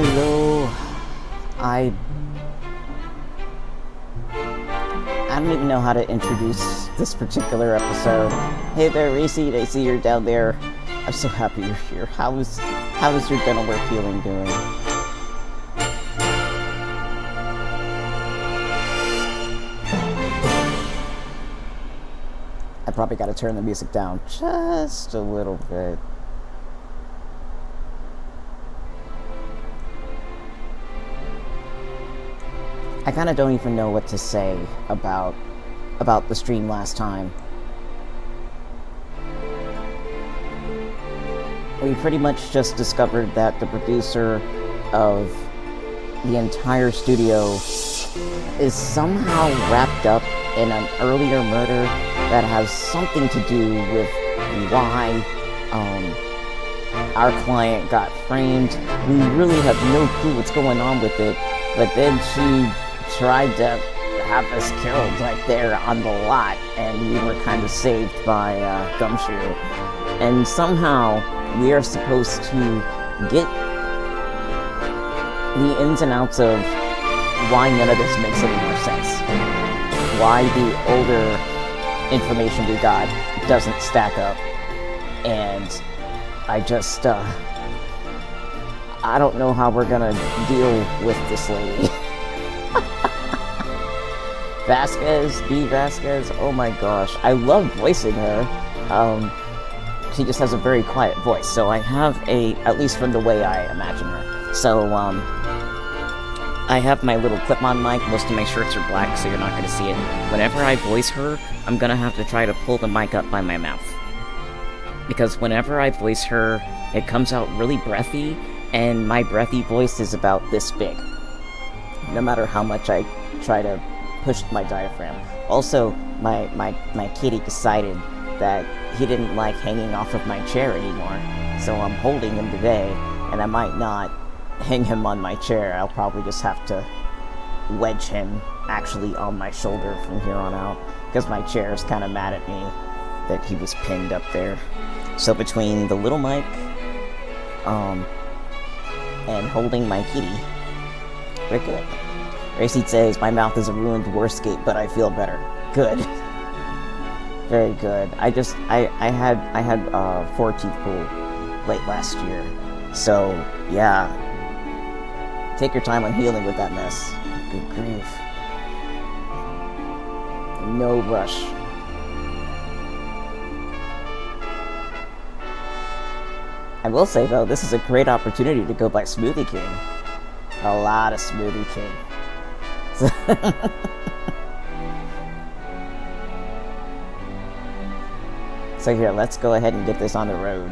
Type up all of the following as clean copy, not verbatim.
Hello. I don't even know how to introduce this particular episode. Hey there, Racy. I see you're down there. I'm so happy you're here. How is your dental work healing doing? I probably got to turn the music down just a little bit. I kind of don't even know what to say about the stream last time. We pretty much just discovered that the producer of the entire studio is somehow wrapped up in an earlier murder that has something to do with why our client got framed. We really have no clue what's going on with it, but then she tried to have us killed right there on the lot, and we were kind of saved by Gumshoe. And somehow we are supposed to get the ins and outs of why none of this makes any more sense. Why the older information we got doesn't stack up. And I just, I don't know how we're gonna deal with this lady. Vasquez, oh my gosh. I love voicing her. She just has a very quiet voice, so I have at least from the way I imagine her. So, I have my little clip-on mic. Most of my shirts are black, so you're not gonna see it. Whenever I voice her, I'm gonna have to try to pull the mic up by my mouth. Because whenever I voice her, it comes out really breathy, and my breathy voice is about this big. No matter how much I try to push my diaphragm. Also, my kitty decided that he didn't like hanging off of my chair anymore, so I'm holding him today, and I might not hang him on my chair. I'll probably just have to wedge him actually on my shoulder from here on out, because my chair is kind of mad at me that he was pinned up there. So between the little mic and holding my kitty, we're good. Racy says, my mouth is a ruined warscape, but I feel better. Good. Very good. I had 4 teeth pulled late last year. So, yeah. Take your time on healing with that mess. Good grief. No rush. I will say, though, this is a great opportunity to go by Smoothie King. A lot of Smoothie King. So here, let's go ahead and get this on the road.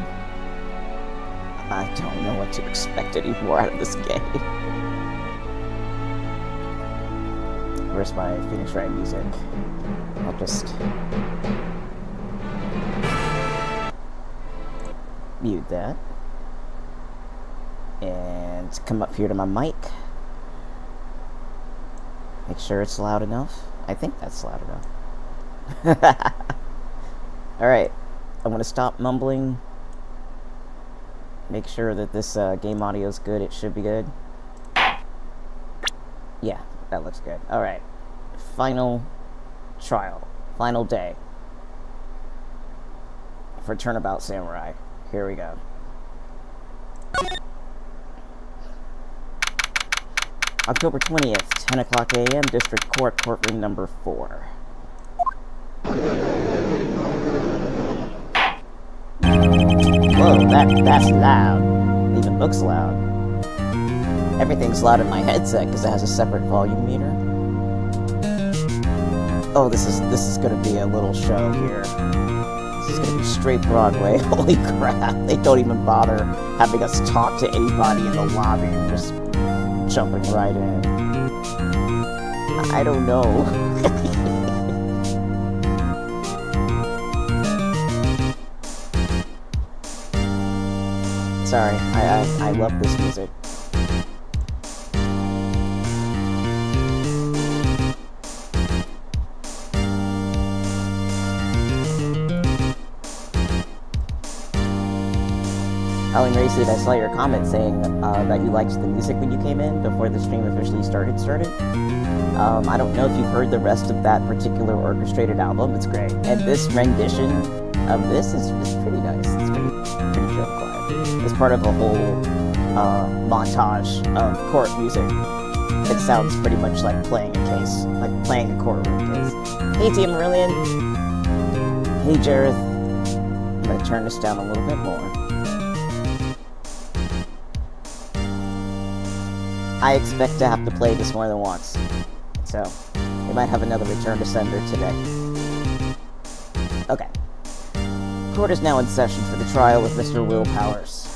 I don't know what to expect anymore out of this game. Where's my Phoenix Wright music? I'll just mute that. And come up here to my mic. Make sure it's loud enough. I think that's loud enough. Alright, I'm going to stop mumbling. Make sure that this game audio is good. It should be good. Yeah, that looks good. Alright, final trial. Final day for Turnabout Samurai. Here we go. October 20th, 10 o'clock a.m., District Court, Courtroom number 4. Whoa, that's loud. It even looks loud. Everything's loud in my headset because it has a separate volume meter. Oh, this is gonna be a little show here. This is gonna be straight Broadway. Holy crap, they don't even bother having us talk to anybody in the lobby. Just jumping right in. I don't know. Sorry, I love this music. Alan Racy, I saw your comment saying that you liked the music when you came in before the stream officially started. I don't know if you've heard the rest of that particular orchestrated album. It's great. And this rendition of this is pretty nice. It's pretty chill quiet. It's part of a whole montage of court music. It sounds pretty much like playing a case, like playing a courtroom case. Hey, Tia Marillion. Hey, Jareth. I'm going to turn this down a little bit more. I expect to have to play this more than once. So, we might have another return to sender today. Okay. Court is now in session for the trial with Mr. Will Powers.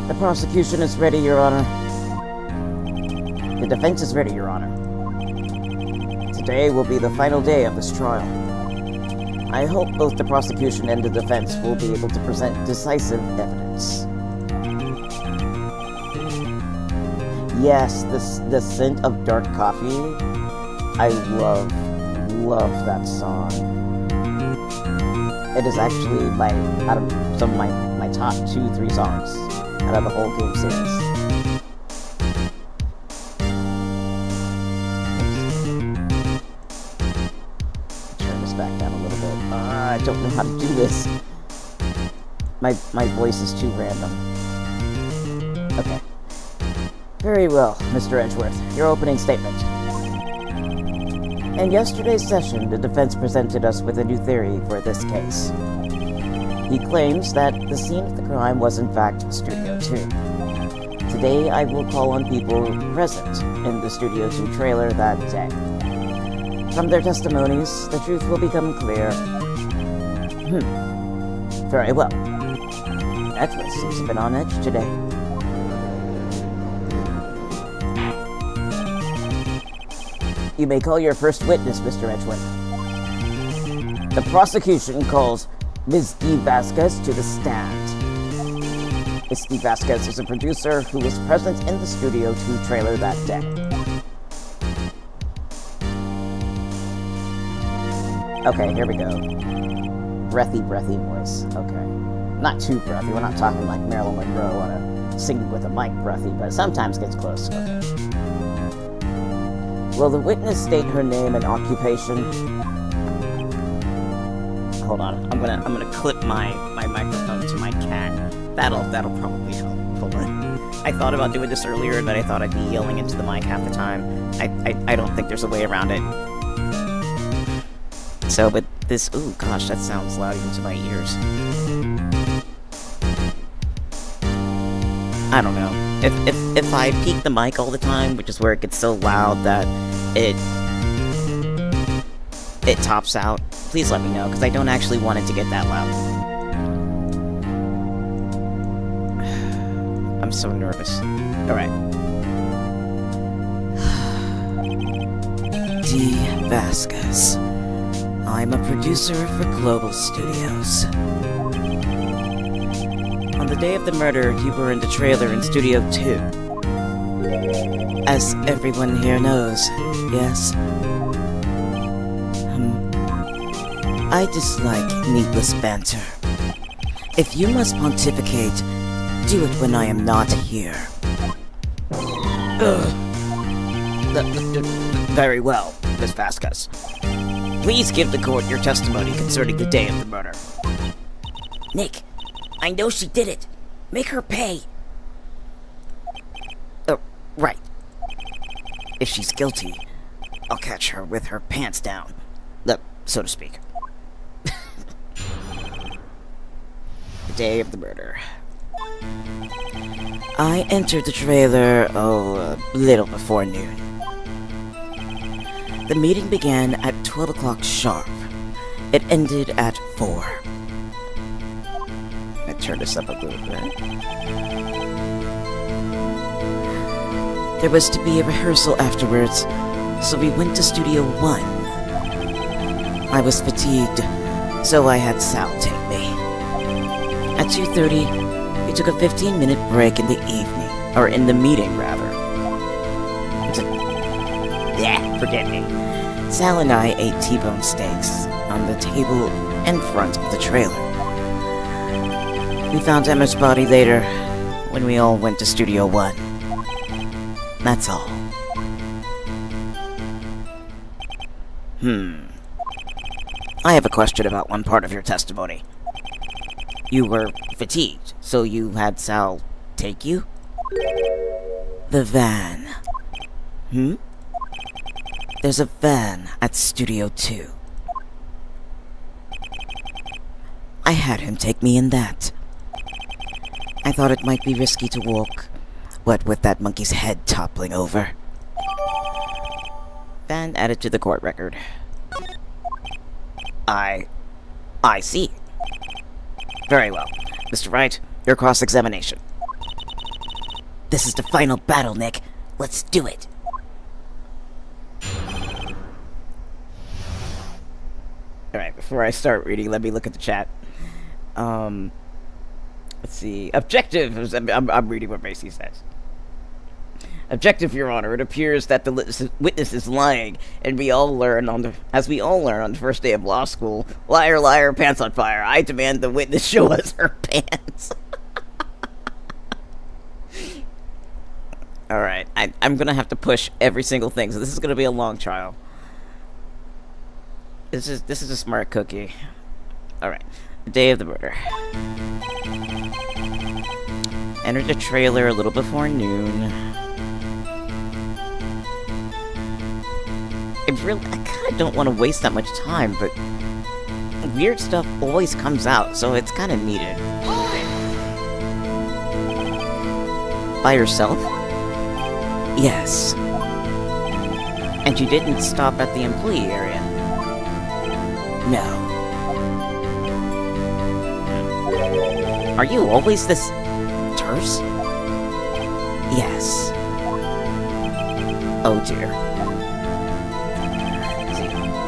The prosecution is ready, Your Honor. The defense is ready, Your Honor. Today will be the final day of this trial. I hope both the prosecution and the defense will be able to present decisive evidence. Yes, the scent of dark coffee. I love that song. It is actually out of some of my top 2-3 songs out of the whole game series. Turn this back down a little bit. I don't know how to do this. My voice is too random. Okay. Very well, Mr. Edgeworth. Your opening statement. In yesterday's session, the defense presented us with a new theory for this case. He claims that the scene of the crime was in fact Studio 2. Today, I will call on people present in the Studio 2 trailer that day. From their testimonies, the truth will become clear. Very well. Edgeworth seems to have been on edge today. You may call your first witness, Mr. Edgeworth. The prosecution calls Ms. D. Vasquez to the stand. Ms. D. Vasquez is a producer who was present in the Studio 2 trailer that day. Okay, here we go. Breathy voice. Okay. Not too breathy. We're not talking like Marilyn Monroe on a singing with a mic breathy, but it sometimes gets close. Okay. Will the witness state her name and occupation? Hold on, I'm gonna clip my microphone to my cat. That'll probably help. Hold on. I thought about doing this earlier, but I thought I'd be yelling into the mic half the time. I don't think there's a way around it. So, but this, ooh gosh, that sounds loud even to my ears. I don't know. If I peak the mic all the time, which is where it gets so loud that it tops out, please let me know, because I don't actually want it to get that loud. I'm so nervous. Alright. D. Vasquez. I'm a producer for Global Studios. On the day of the murder, you were in the trailer in Studio 2. As everyone here knows, yes? I dislike needless banter. If you must pontificate, do it when I am not here. Very well, Miss Vasquez. Please give the court your testimony concerning the day of the murder. Nick, I know she did it. Make her pay. Right. If she's guilty, I'll catch her with her pants down, so to speak. The day of the murder. I entered the trailer, a little before noon. The meeting began at 12 o'clock sharp. It ended at 4. I turn this up a little bit. There was to be a rehearsal afterwards, so we went to Studio 1. I was fatigued, so I had Sal take me. At 2:30, we took a 15-minute break in the evening, or in the meeting, rather. Yeah, forget me. Sal and I ate T-bone steaks on the table in front of the trailer. We found Emma's body later, when we all went to Studio One. That's all. I have a question about one part of your testimony. You were fatigued, so you had Sal take you? The van. There's a van at Studio 2. I had him take me in that. I thought it might be risky to walk, what with that monkey's head toppling over. Van added to the court record. I see. Very well. Mr. Wright, your cross-examination. This is the final battle, Nick. Let's do it. Alright, before I start reading, let me look at the chat. Let's see. Objective. I'm reading what Macy says. Objective, Your Honor. It appears that the witness is lying, and as we all learn on the first day of law school, liar, liar, pants on fire. I demand the witness show us her pants. Alright, I'm gonna have to push every single thing, so this is gonna be a long trial. This is a smart cookie. Alright, the day of the murder. Entered the trailer a little before noon. I kind of don't want to waste that much time, but weird stuff always comes out, so it's kind of needed. By yourself? Yes. And you didn't stop at the employee area? No. Are you always this terse? Yes. Oh dear.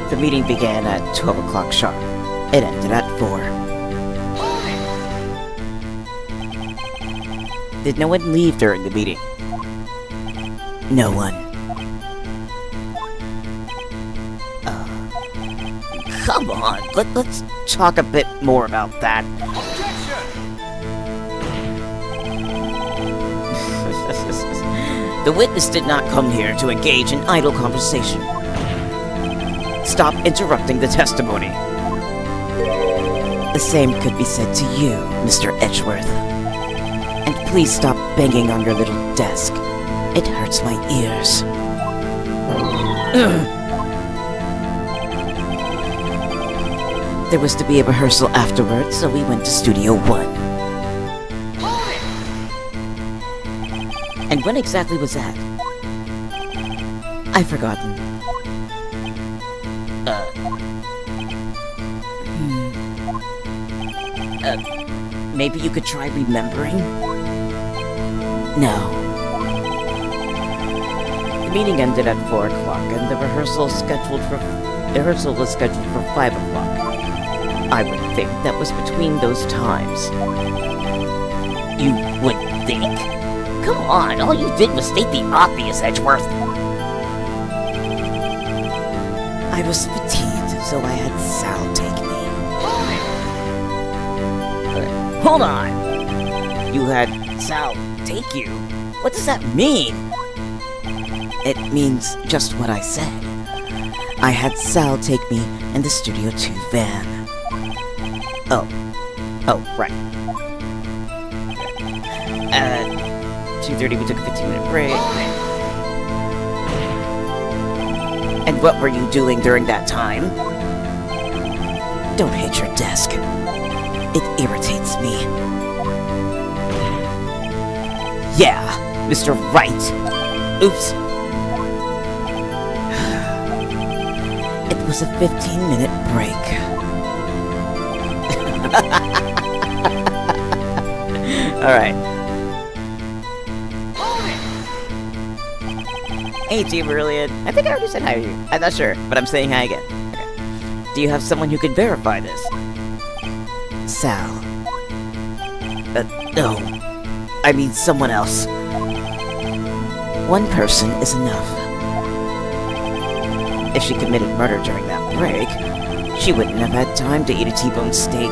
The meeting began at 12 o'clock sharp. It ended at 4. Did no one leave during the meeting? No one. Come on, let's talk a bit more about that. The witness did not come here to engage in idle conversation. Stop interrupting the testimony. The same could be said to you, Mr. Edgeworth. And please stop banging on your little desk. It hurts my ears. There was to be a rehearsal afterwards, so we went to Studio 1. And when exactly was that? I've forgotten. Maybe you could try remembering? No. The meeting ended at 4 o'clock, and the rehearsal was scheduled for 5 o'clock. I would think that was between those times. You would think? Come on, all you did was state the obvious, Edgeworth. I was fatigued, so I had Sal take me. Hold on! You had Sal take you? What does that mean? It means just what I said. I had Sal take me in the Studio 2 van. Oh, right. At 2:30 we took a 15-minute break. And what were you doing during that time? Don't hit your desk. It irritates me. Yeah, Mr. Wright. Oops. It was a 15-minute break. Alright. Hey, Team Brilliant. I think I already said hi to you. I'm not sure, but I'm saying hi again. Okay. Do you have someone who can verify this? Sal. No. I mean someone else. One person is enough. If she committed murder during that break, she wouldn't have had time to eat a T-bone steak.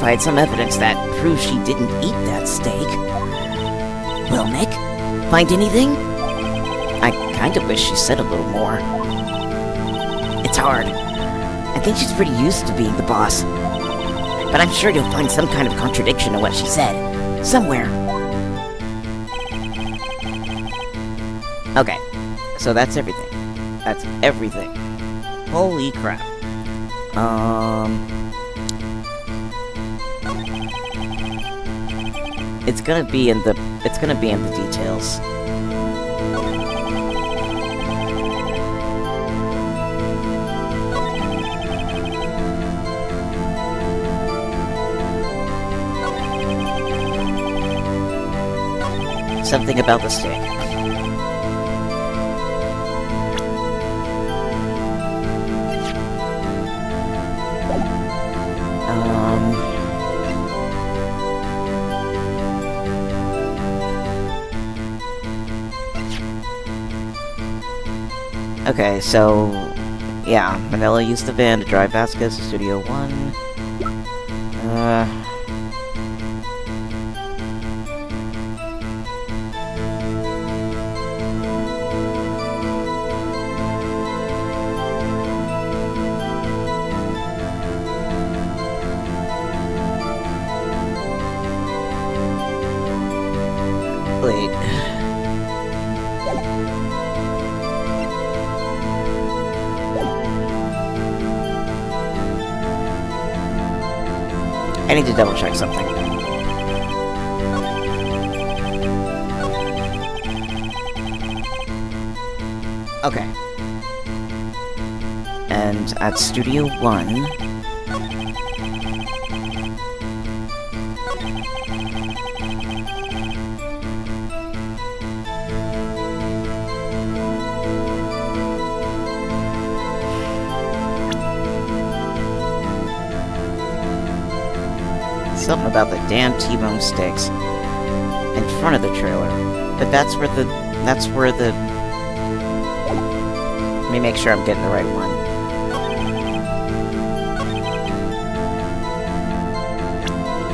identified some evidence that proves she didn't eat that steak. Well, Nick, find anything? I kind of wish she said a little more. It's hard. I think she's pretty used to being the boss. But I'm sure you'll find some kind of contradiction in what she said. Somewhere. Okay, so that's everything. That's everything. Holy crap. It's gonna be in the details. Something about the steak. Okay, so yeah, Manila used the van to drive Vasquez to Studio 1. Wait. I need to double check something. Okay. And at Studio 1... something about the damn T-bone steaks in front of the trailer. But that's where the... Let me make sure I'm getting the right one.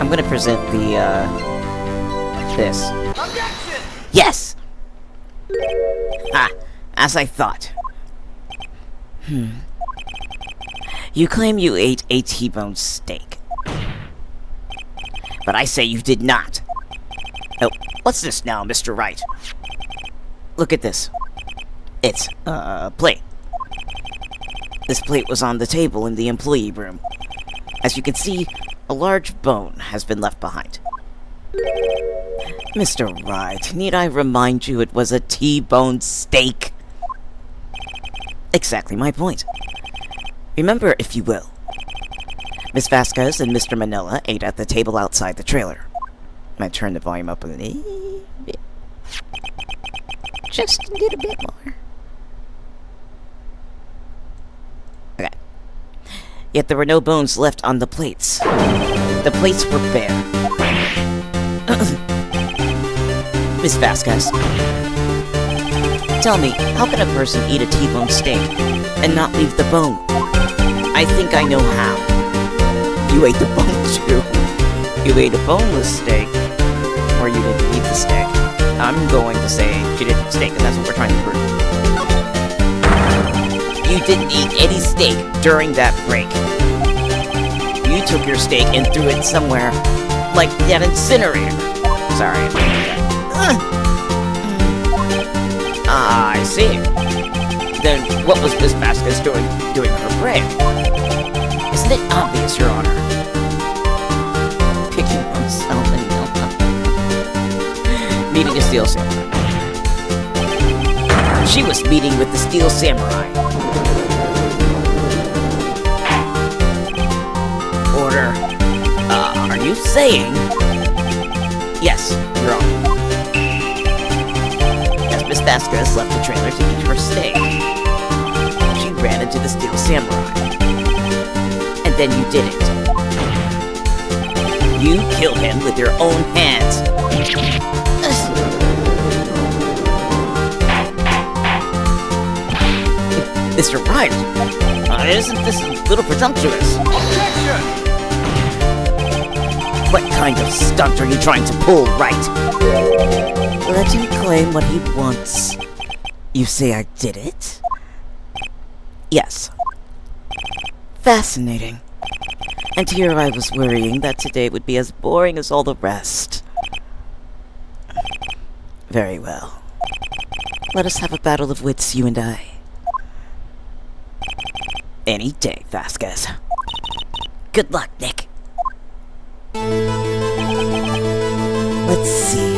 I'm gonna present the, this. Objection! Yes! Ah, as I thought. You claim you ate a T-bone steak. But I say you did not. Oh, what's this now, Mr. Wright? Look at this. It's a plate. This plate was on the table in the employee room. As you can see, a large bone has been left behind. Mr. Wright, need I remind you it was a T-bone steak? Exactly my point. Remember, if you will. Miss Vasquez and Mr. Manila ate at the table outside the trailer. I might turn the volume up a little bit. Just a little bit more. Okay. Yet there were no bones left on the plates. The plates were bare. Miss Vasquez, tell me, how can a person eat a T-bone steak and not leave the bone? I think I know how. You ate the bone too. You ate a boneless steak, or you didn't eat the steak. I'm going to say she didn't eat steak, and that's what we're trying to prove. You didn't eat any steak during that break. You took your steak and threw it somewhere, like that incinerator. Sorry. Ah, I see. Then what was Miss Vasquez doing her break? Isn't it obvious, Your Honor? Picking on something else. Meeting a steel samurai. She was meeting with the steel samurai. Order. Are you saying? Yes, Your Honor. As Miss Vasquez left the trailer to eat her steak, she ran into the steel samurai. And then you did it. You killed him with your own hands. Mr. Wright, isn't this a little presumptuous? What kind of stunt are you trying to pull, Wright? Let him claim what he wants. You say I did it? Yes. Fascinating. And here I was worrying that today would be as boring as all the rest. Very well. Let us have a battle of wits, you and I. Any day, Vasquez. Good luck, Nick. Let's see.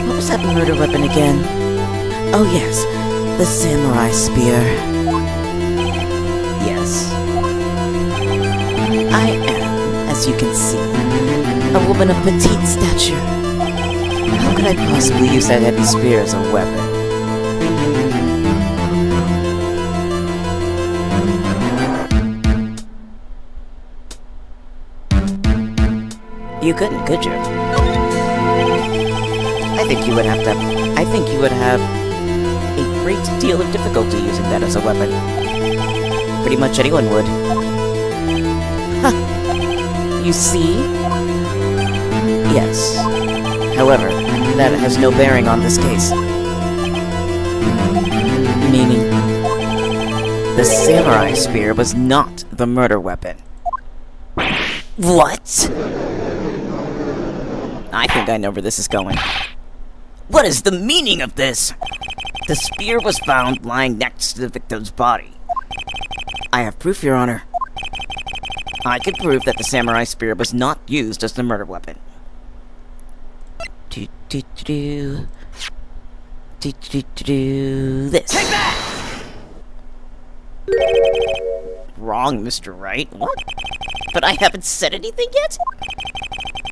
What was that murder weapon again? Oh yes, the samurai spear. Yes. I am, as you can see, a woman of petite stature. How could I possibly use that heavy spear as a weapon? You couldn't, could you? I think you would have a great deal of difficulty using that as a weapon. Pretty much anyone would. Huh. You see? Yes. However, that has no bearing on this case. Meaning, the samurai spear was not the murder weapon. What? I think I know where this is going. What is the meaning of this? The spear was found lying next to the victim's body. I have proof, Your Honor. I can prove that the samurai spear was not used as the murder weapon. This. Take that! Wrong, Mr. Wright. What? But I haven't said anything yet?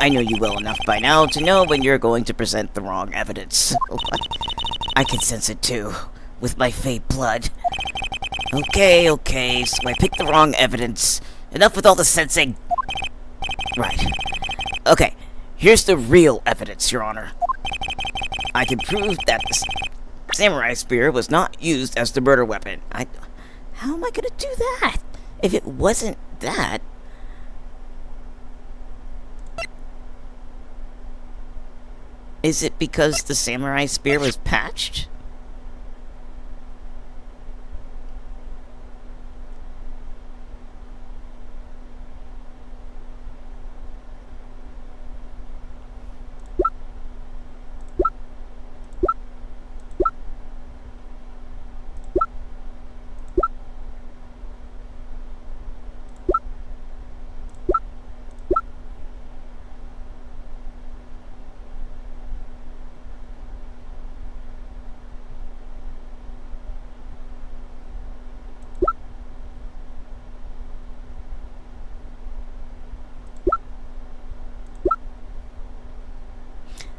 I know you well enough by now to know when you're going to present the wrong evidence. I can sense it too, with my fake blood. Okay, so I picked the wrong evidence. Enough with all the sensing. Right. Okay, here's the real evidence, Your Honor. I can prove that the samurai spear was not used as the murder weapon. How am I gonna do that? If it wasn't that... Is it because the samurai spear was patched?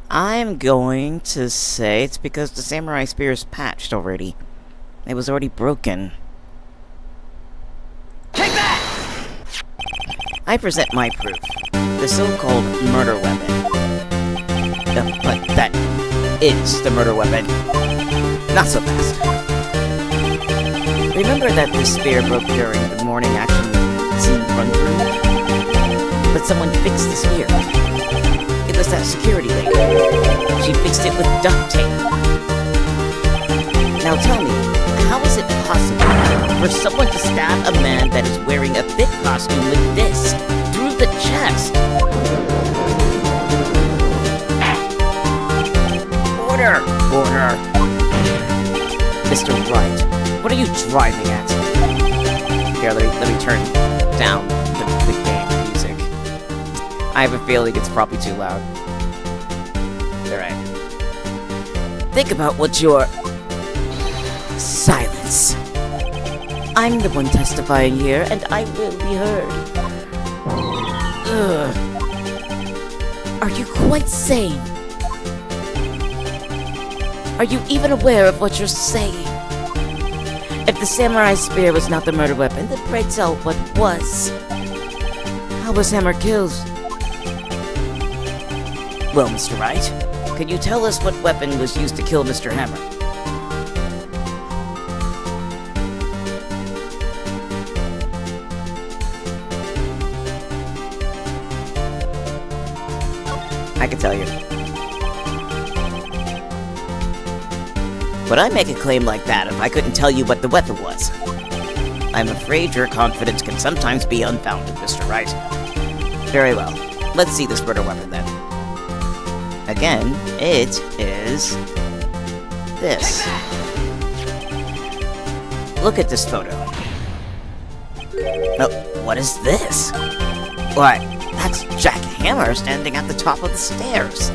I'm going to say it's because the samurai spear is patched already. It was already broken. Take that! I present my proof. The so-called murder weapon. But that is the murder weapon. Not so fast. Remember that the spear broke during the morning action scene run-through? But someone fixed the spear. It was that security lady. She fixed it with duct tape. Now tell me, how is it possible for someone to stab a man that is wearing a fit costume with this through the chest? Order! Order! Mr. Wright, what are you driving at? Here, let me turn down the game music. I have a feeling it's probably too loud. Alright. Think about what you're... Silence. I'm the one testifying here, and I will be heard. Ugh. Are you quite sane? Are you even aware of what you're saying? If the samurai spear was not the murder weapon, then pray tell what was. How was Hammer killed? Well, Mr. Wright, could you tell us what weapon was used to kill Mr. Hammer? I can tell you. Would I make a claim like that if I couldn't tell you what the weapon was? I'm afraid your confidence can sometimes be unfounded, Mr. Wright. Very well. Let's see this murder weapon then. Again, it is this. Look at this photo. Oh, what is this? Why, that's Jack Hammer standing at the top of the stairs.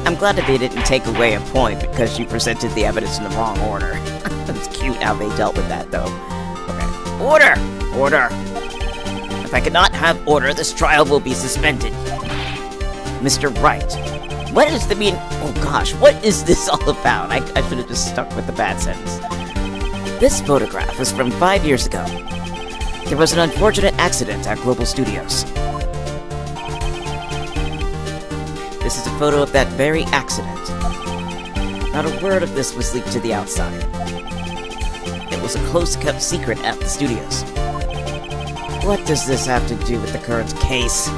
I'm glad that they didn't take away a point because you presented the evidence in the wrong order. It's cute how they dealt with that, though. Okay. Order! Order! If I cannot have order, this trial will be suspended. Mr. Wright, what is the oh gosh, what is this all about? I should have just stuck with the bad sentence. This photograph is from 5 years ago. There was an unfortunate accident at Global Studios. This is a photo of that very accident. Not a word of this was leaked to the outside. It was a close-kept secret at the studios. What does this have to do with the current case?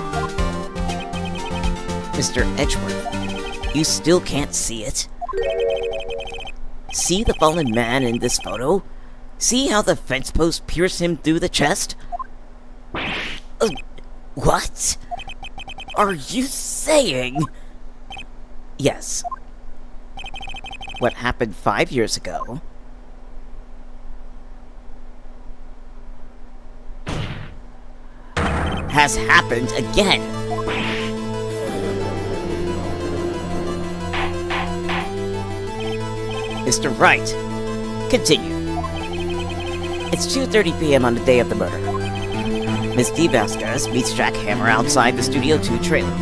Mr. Edgeworth, you still can't see it? See the fallen man in this photo? See how the fence post pierced him through the chest? What? Are you saying? Yes. What happened 5 years ago has happened again. Mr. Wright, continue. It's 2:30 p.m. on the day of the murder. Miss D. Vasquez meets Jack Hammer outside the Studio 2 trailer.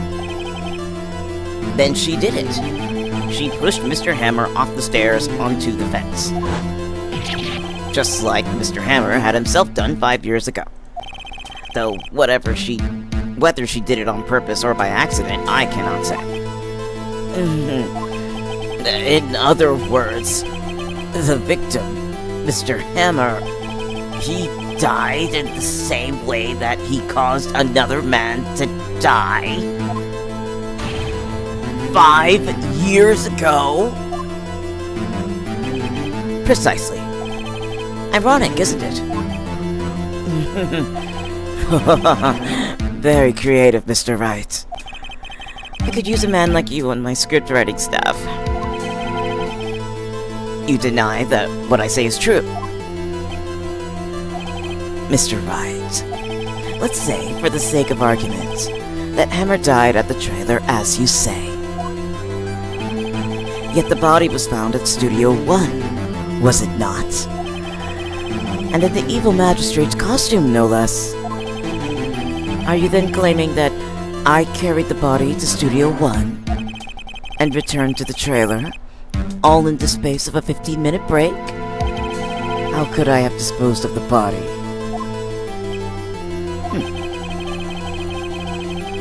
Then she did it. She pushed Mr. Hammer off the stairs onto the fence. Just like Mr. Hammer had himself done 5 years ago. Though whether she did it on purpose or by accident, I cannot say. In other words, the victim, Mr. Hammer, he died in the same way that he caused another man to die 5 years ago? Precisely. Ironic, isn't it? Very creative, Mr. Wright. I could use a man like you on my script writing staff. You deny that what I say is true. Mr. Wright, let's say, for the sake of argument, that Hammer died at the trailer as you say. Yet the body was found at Studio 1, was it not? And in the evil magistrate's costume, no less. Are you then claiming that I carried the body to Studio 1 and returned to the trailer, all in the space of a 15-minute break? How could I have disposed of the body?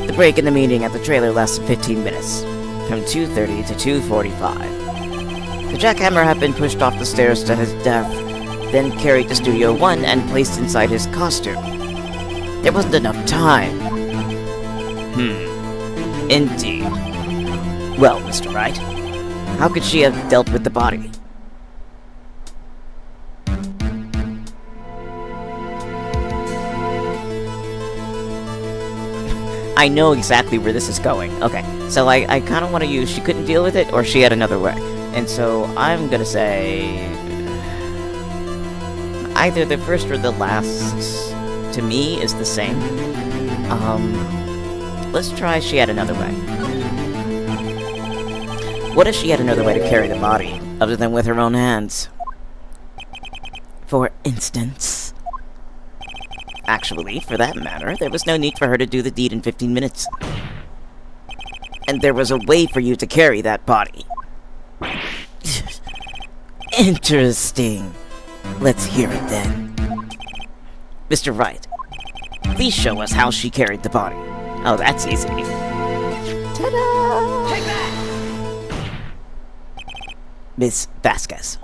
The break in the meeting at the trailer lasted 15 minutes, from 2:30 to 2:45. Could Jack Hammer have been pushed off the stairs to his death, then carried to Studio 1 and placed inside his costume? There wasn't enough time. Indeed. Well, Mr. Wright, how could she have dealt with the body? I know exactly where this is going. Okay, so I kind of want to use she couldn't deal with it or she had another way. And so I'm gonna say either the first or the last, to me, is the same. Let's try she had another way. What if she had another way to carry the body, other than with her own hands? For instance... Actually, for that matter, there was no need for her to do the deed in 15 minutes. And there was a way for you to carry that body. Interesting. Let's hear it then. Mr. Wright, please show us how she carried the body. Oh, that's easy. Ta-da! Take that! Miss Vasquez,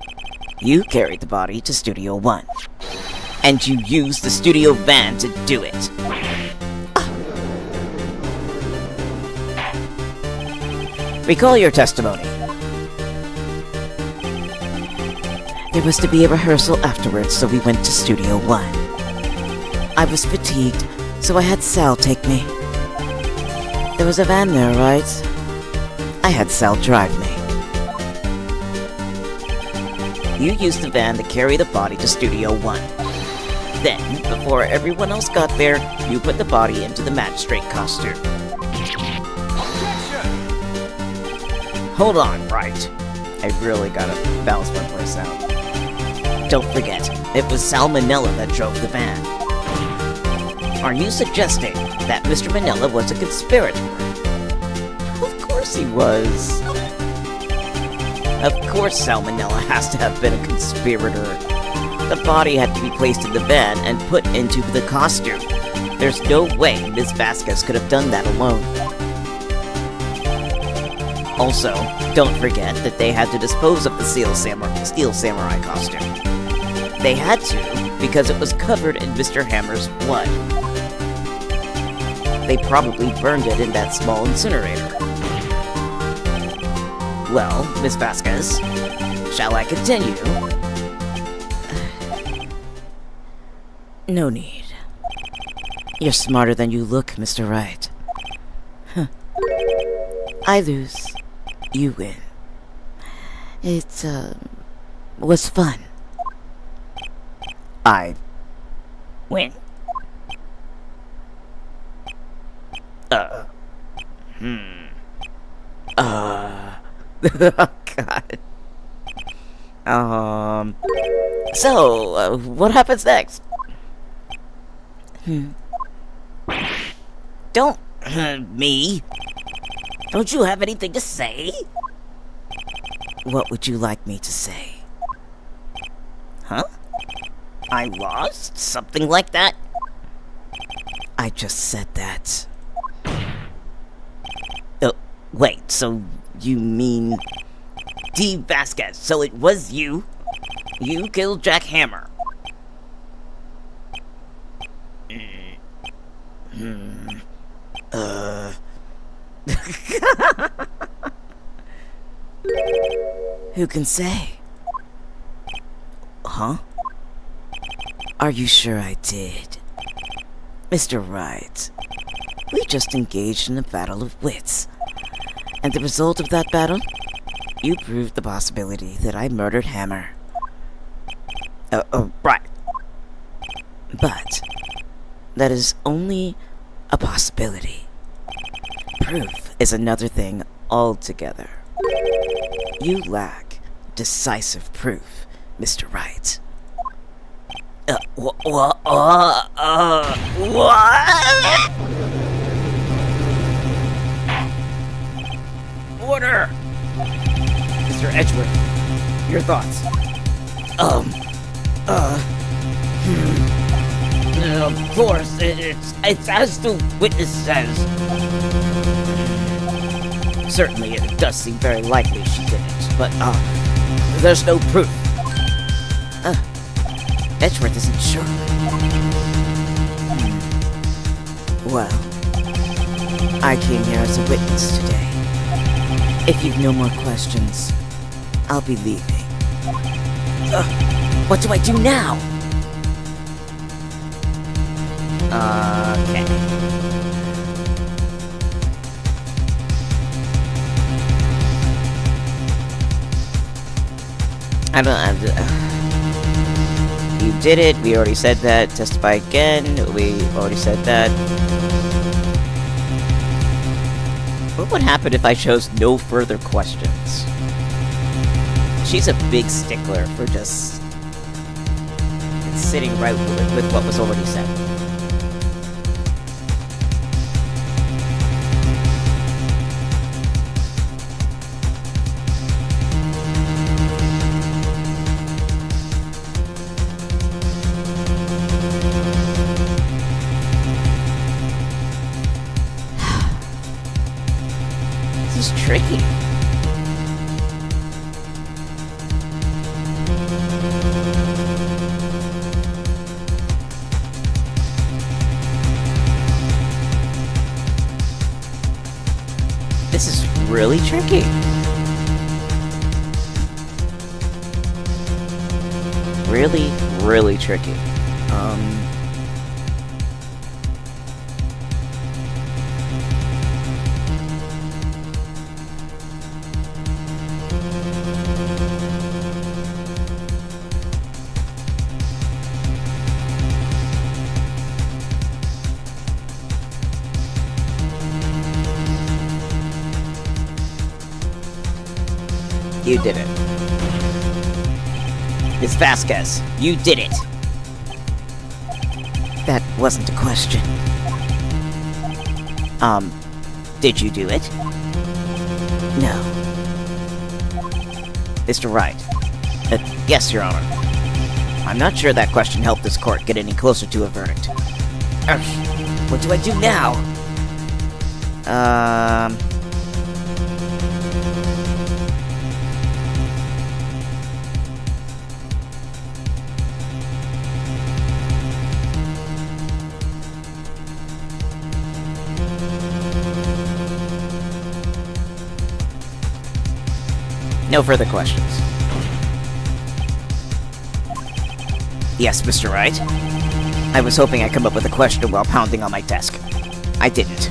you carried the body to Studio 1. And you used the studio van to do it. Recall your testimony. There was to be a rehearsal afterwards, so we went to Studio One. I was fatigued, so I had Sal take me. There was a van there, right? I had Sal drive me. You used the van to carry the body to Studio 1. Then, before everyone else got there, you put the body into the magistrate costume. Hold on, Wright. I really gotta balance my place out. Don't forget, it was Salmonella that drove the van. Are you suggesting that Mr. Manila was a conspirator? Of course he was. Of course Salmonella has to have been a conspirator. The body had to be placed in the van and put into the costume. There's no way Ms. Vasquez could have done that alone. Also, don't forget that they had to dispose of the Steel Samurai costume. They had to, because it was covered in Mr. Hammer's blood. They probably burned it in that small incinerator. Well, Miss Vasquez, shall I continue? No need. You're smarter than you look, Mr. Wright. Huh. I lose. You win. It, was fun. I win. Oh, God. So, what happens next? Don't, me. Don't you have anything to say? What would you like me to say? Huh? I lost? Something like that? I just said that. Oh, wait, so you mean... D. Vasquez, so it was you? You killed Jack Hammer. Who can say? Huh? Are you sure I did? Mr. Wright, we just engaged in a battle of wits. And the result of that battle? You proved the possibility that I murdered Hammer. Right. But that is only a possibility. Proof is another thing altogether. You lack decisive proof, Mr. Wright. What? Order! Mr. Edgeworth, your thoughts? Of course, it's as the witness says. Certainly, it does seem very likely she did it, but, there's no proof. Edgeworth isn't sure. Well, I came here as a witness today. If you've no more questions, I'll be leaving. What do I do now? Okay. You did it. We already said that. Testify again. We already said that. What would happen if I chose no further questions? She's a big stickler for just sitting right with what was already said. This is tricky. This is really tricky. Really, really tricky. You did it. Miss Vasquez, you did it. That wasn't a question. Did you do it? No. Mr. Wright. Yes, Your Honor. I'm not sure that question helped this court get any closer to a verdict. What do I do now? No further questions. Yes, Mr. Wright. I was hoping I'd come up with a question while pounding on my desk. I didn't.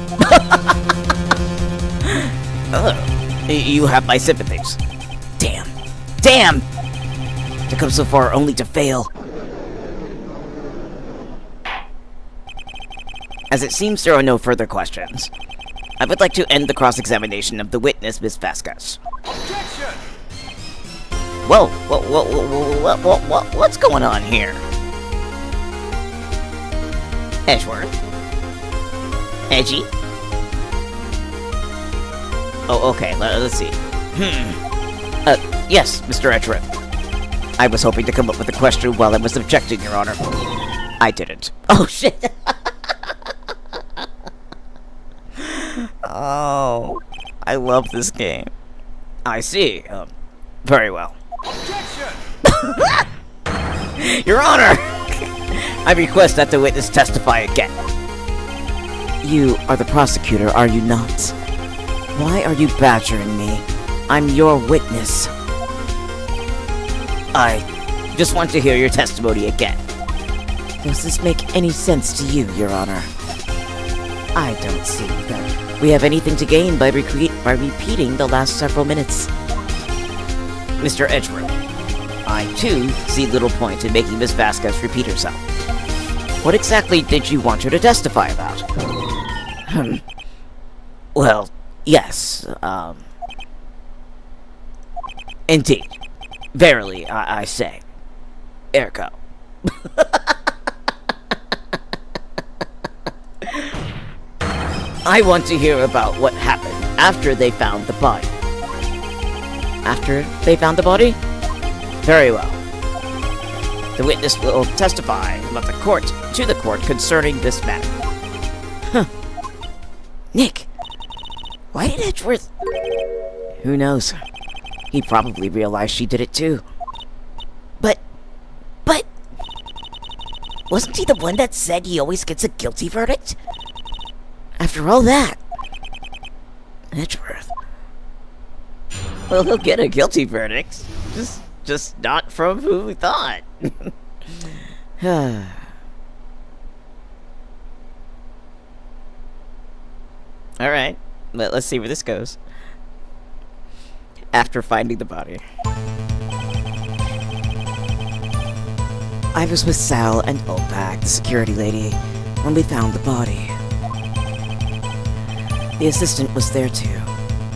You have my sympathies. Damn. Damn! To come so far only to fail. As it seems there are no further questions, I would like to end the cross-examination of the witness, Miss Vasquez. Objection! Whoa, what's going on here? Edgeworth? Edgy? Oh, okay, let's see. Yes, Mr. Edgeworth. I was hoping to come up with a question while I was objecting, Your Honor. I didn't. Oh, shit! Oh, I love this game. I see. Very well. Objection! Your Honor! I request that the witness testify again. You are the prosecutor, are you not? Why are you badgering me? I'm your witness. I just want to hear your testimony again. Does this make any sense to you, Your Honor? I don't see that we have anything to gain by repeating the last several minutes. Mr. Edgeworth, I too see little point in making Miss Vasquez repeat herself. What exactly did you want her to testify about? Well, yes, indeed. Verily, I say. Ergo. I want to hear about what happened after they found the body. After they found the body? Very well. The witness will testify about to the court concerning this matter. Huh. Nick, why did Edgeworth... Who knows? He probably realized she did it too. But... Wasn't he the one that said he always gets a guilty verdict? After all that... Edgeworth... Well, he'll get a guilty verdict. Just not from who we thought. Alright, let's see where this goes. After finding the body. I was with Sal and Opak, the security lady, when we found the body. The assistant was there too,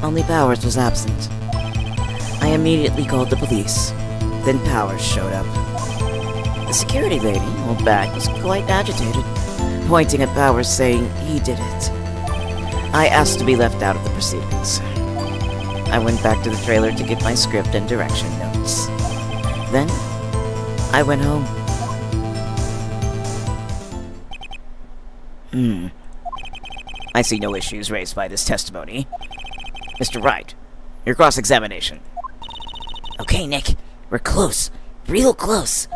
only Powers was absent. I immediately called the police, then Powers showed up. The security lady, Opak, was quite agitated, pointing at Powers saying he did it. I asked to be left out of the proceedings. I went back to the trailer to get my script and direction notes. Then, I went home. I see no issues raised by this testimony. Mr. Wright, your cross-examination. Okay, Nick, we're close. Real close.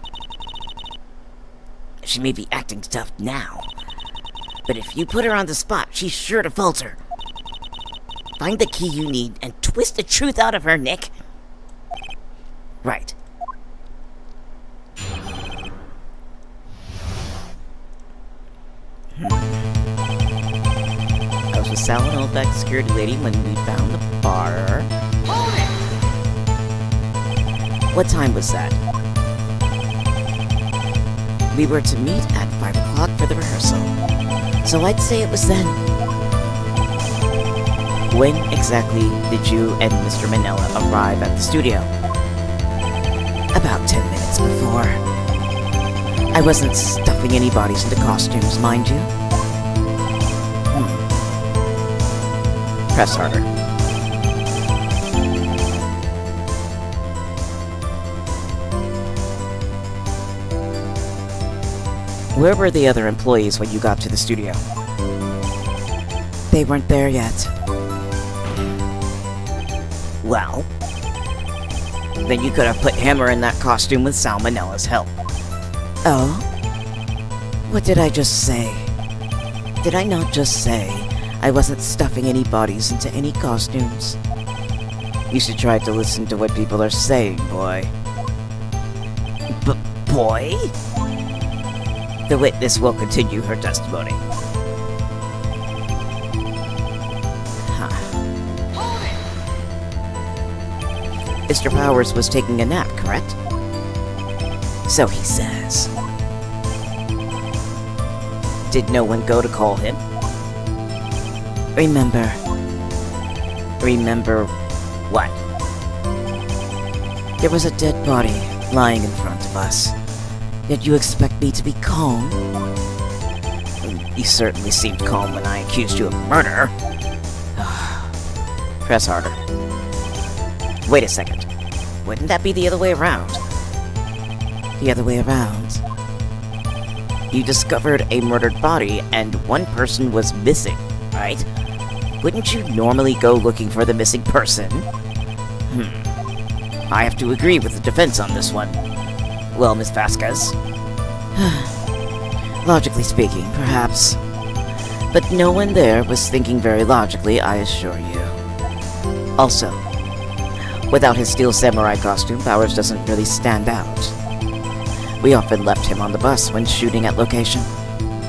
She may be acting tough now, but if you put her on the spot, she's sure to falter. Find the key you need and twist the truth out of her, Nick. Right. I was with Sal and Oldback, the security lady, when we found the bar. What time was that? We were to meet at 5 o'clock for the rehearsal, so I'd say it was then. When exactly did you and Mr. Manella arrive at the studio? About 10 minutes before. I wasn't stuffing any bodies into costumes, mind you. Press harder. Where were the other employees when you got to the studio? They weren't there yet. Well, then you could have put Hammer in that costume with Salmonella's help. Oh? What did I just say? Did I not just say I wasn't stuffing any bodies into any costumes? You should try to listen to what people are saying, boy. Boy? The witness will continue her testimony. Mr. Powers was taking a nap, correct? So he says. Did no one go to call him? Remember what? There was a dead body lying in front of us. Did you expect me to be calm? You certainly seemed calm when I accused you of murder. Press harder. Wait a second. Wouldn't that be the other way around? The other way around? You discovered a murdered body and one person was missing, right? Wouldn't you normally go looking for the missing person? I have to agree with the defense on this one. Well, Miss Vasquez? Logically speaking, perhaps. But no one there was thinking very logically, I assure you. Also, without his steel samurai costume, Powers doesn't really stand out. We often left him on the bus when shooting at location.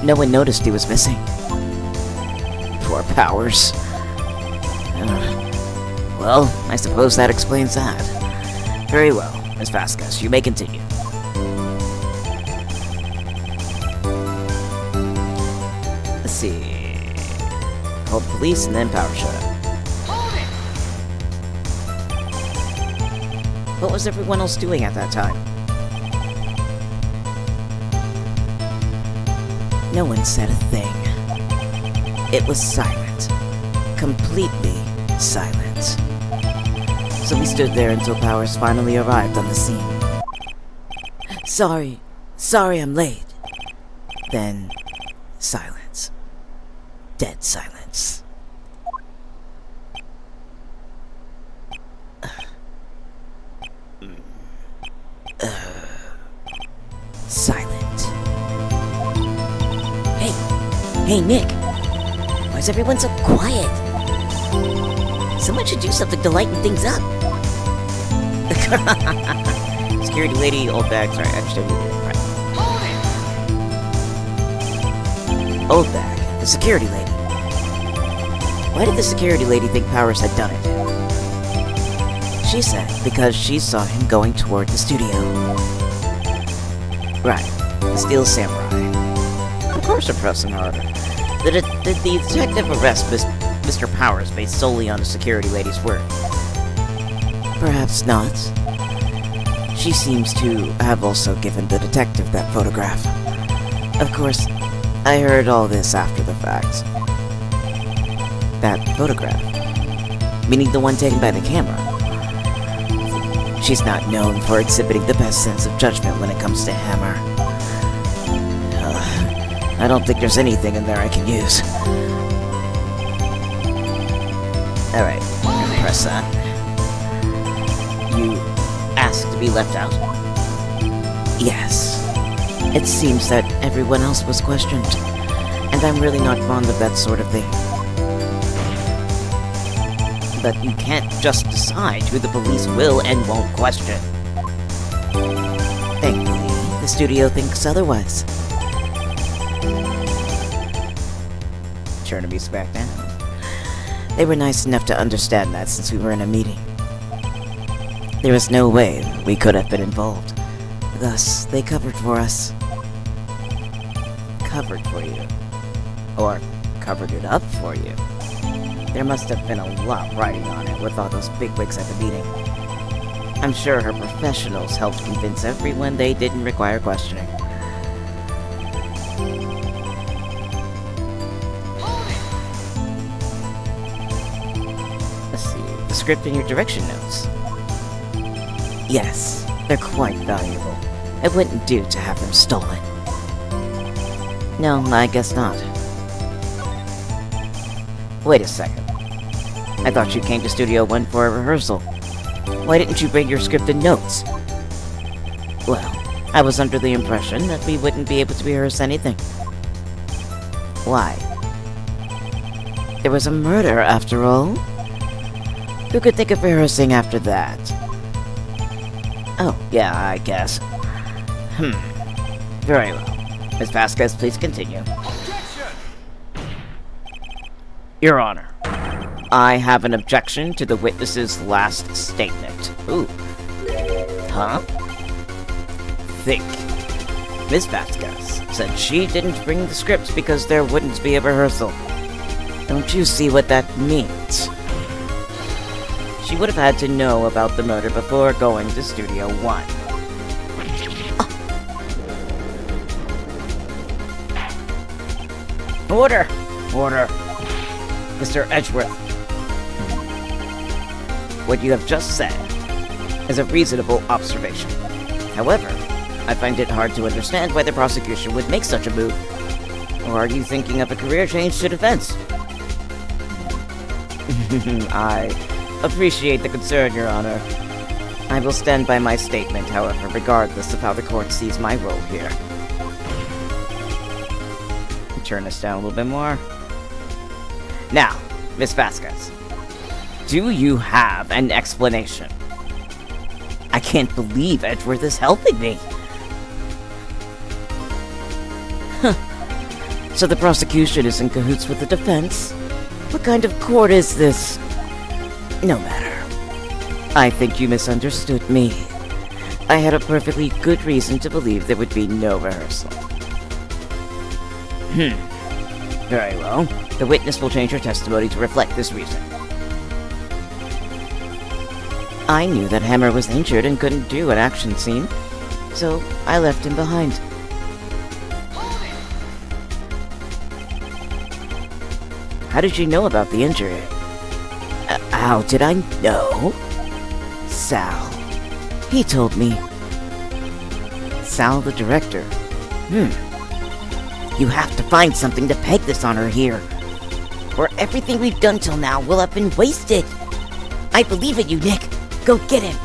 No one noticed he was missing. Poor Powers. Well, I suppose that explains that. Very well, Miss Vasquez, you may continue. Let's see. Called the police and then Powers showed up. What was everyone else doing at that time? No one said a thing. It was silent. Completely silent. So we stood there until Powers finally arrived on the scene. Sorry I'm late. Then, silence. Dead silence. Silent. Hey, Nick. Why is everyone so quiet? Someone should do something to lighten things up. Security lady, old bag, sorry, I understand you. Right. Old bag, the security lady. Why did the security lady think Powers had done it? She said because she saw him going toward the studio. Right, the Steel Samurai. Of course they're pressing harder. The detective arrest Mr. Powers based solely on the security lady's word. Perhaps not. She seems to have also given the detective that photograph. Of course, I heard all this after the fact. That photograph? Meaning the one taken by the camera? She's not known for exhibiting the best sense of judgment when it comes to Hammer. I don't think there's anything in there I can use. Alright, press that. You asked to be left out? Yes. It seems that everyone else was questioned, and I'm really not fond of that sort of thing. that you can't just decide who the police will and won't question. Thankfully, the studio thinks otherwise. Turnabout's back down. They were nice enough to understand that since we were in a meeting. There was no way we could have been involved. Thus, they covered for us. Covered for you. Or covered it up for you. There must have been a lot riding on it with all those bigwigs at the meeting. I'm sure her professionals helped convince everyone they didn't require questioning. Let's see, the script and your direction notes. Yes, they're quite valuable. It wouldn't do to have them stolen. No, I guess not. Wait a second. I thought you came to Studio 1 for a rehearsal. Why didn't you bring your script and notes? Well, I was under the impression that we wouldn't be able to rehearse anything. Why? There was a murder, after all. Who could think of rehearsing after that? Oh, yeah, I guess. Very well. Ms. Vasquez, please continue. Objection! Your Honor, I have an objection to the witness's last statement. Ooh. Huh? Think. Ms. Vasquez said she didn't bring the script because there wouldn't be a rehearsal. Don't you see what that means? She would have had to know about the murder before going to Studio 1. Order! Order! Mr. Edgeworth. What you have just said is a reasonable observation. However, I find it hard to understand why the prosecution would make such a move. Or are you thinking of a career change to defense? I appreciate the concern, Your Honor. I will stand by my statement, however, regardless of how the court sees my role here. Turn this down a little bit more. Now, Miss Vasquez, do you have an explanation? I can't believe Edgeworth is helping me. So the prosecution is in cahoots with the defense? What kind of court is this? No matter. I think you misunderstood me. I had a perfectly good reason to believe there would be no rehearsal. Very well. The witness will change her testimony to reflect this reason. I knew that Hammer was injured and couldn't do an action scene, so I left him behind. How did you know about the injury? How did I know? Sal. He told me. Sal, the director. You have to find something to peg this on her here, or everything we've done till now will have been wasted. I believe in you, Nick. Go get him.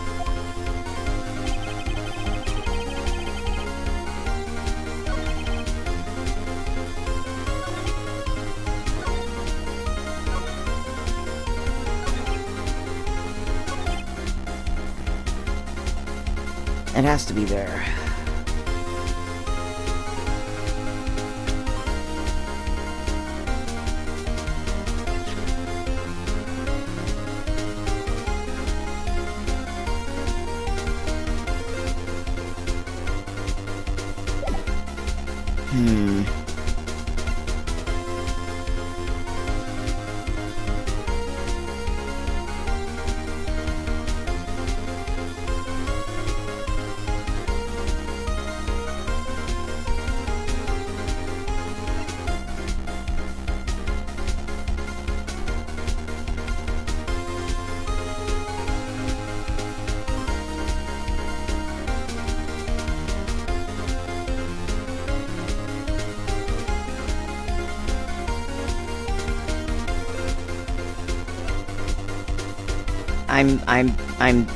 It has to be there. I'm...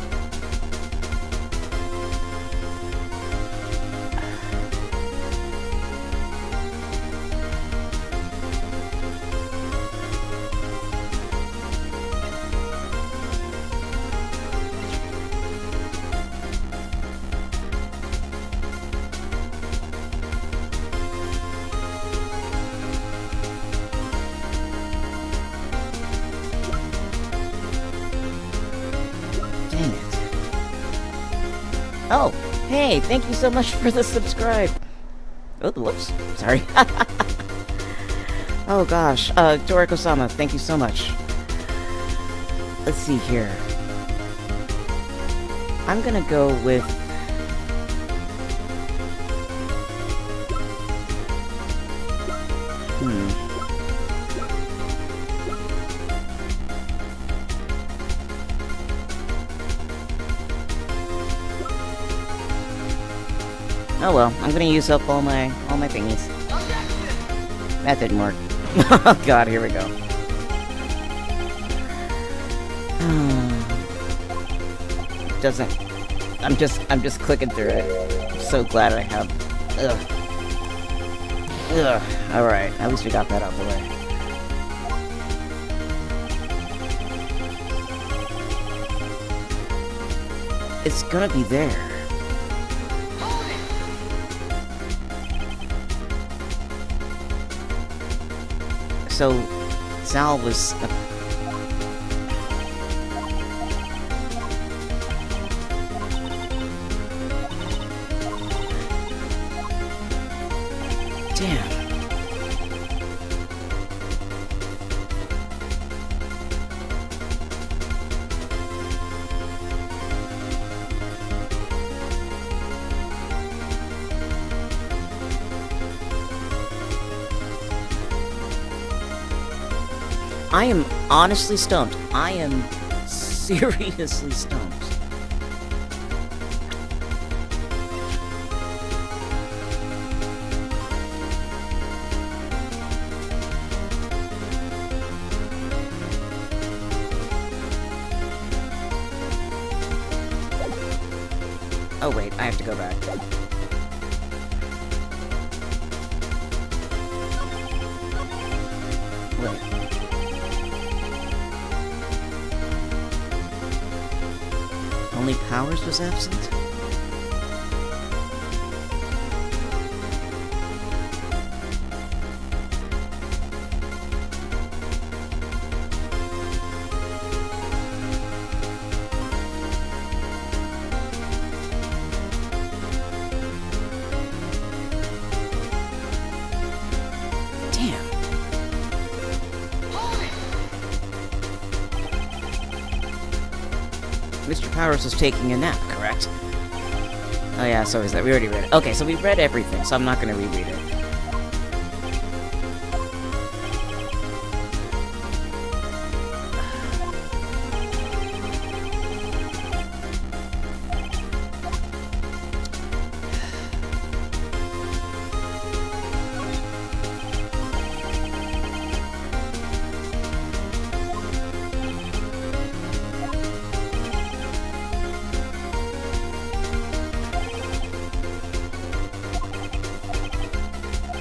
Oh, hey, thank you so much for the subscribe. Oh, whoops. Sorry. Oh gosh, Doriko-sama, thank you so much. Let's see here. I'm gonna go with... Oh well, I'm gonna use up all my thingies. That didn't work. Oh god, here we go. Doesn't... I'm just clicking through it. I'm so glad I have... Ugh. Ugh. Alright, at least we got that out of the way. It's gonna be there. So, Sal was... Damn. I am honestly stumped. I am seriously stumped. Oh wait, I have to go back. Wait. Only Powers was absent? Mr. Powers was taking a nap, correct? Oh yeah, so is that. We already read it. Okay, so we read everything, so I'm not gonna reread it.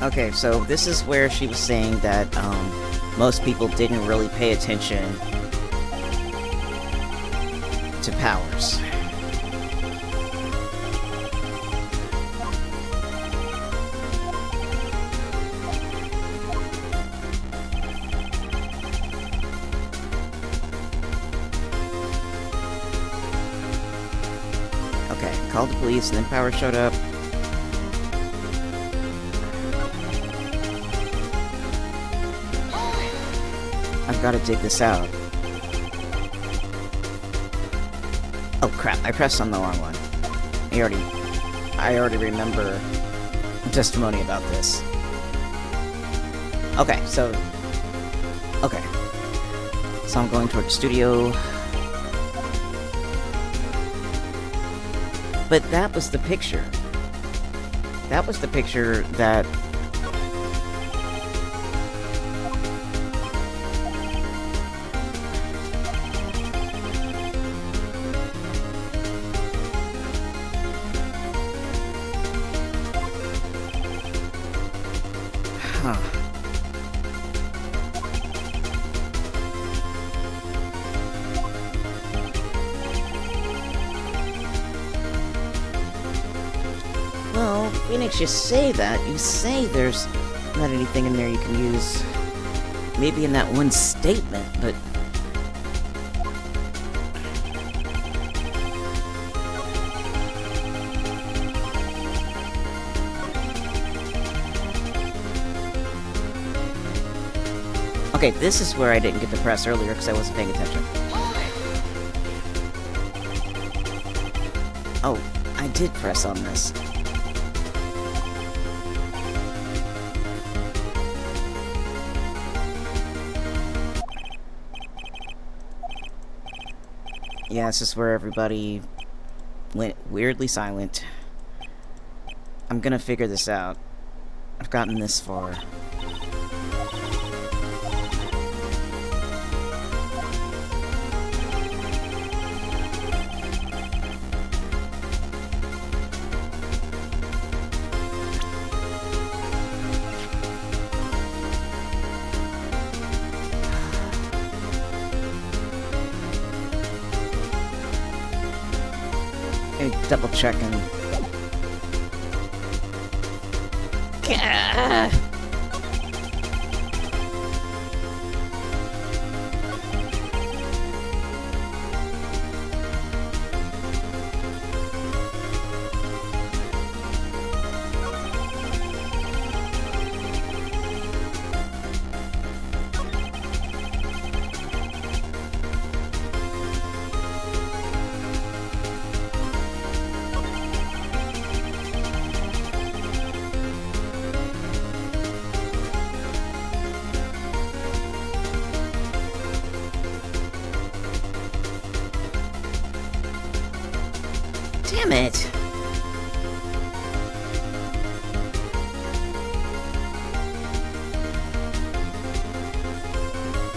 Okay, so this is where she was saying that most people didn't really pay attention to Powers. Okay, called the police, and then Powers showed up. I've got to dig this out. Oh crap, I pressed on the wrong one. I already remember testimony about this. Okay, so... Okay. So I'm going toward the studio. But that was the picture. That was the picture that... Huh. Well, Phoenix, you say that. You say there's not anything in there you can use. Maybe in that one statement, but... Okay, this is where I didn't get to press earlier because I wasn't paying attention. Oh, I did press on this. Yeah, this is where everybody went weirdly silent. I'm gonna figure this out. I've gotten this far. Double checking. Damn it!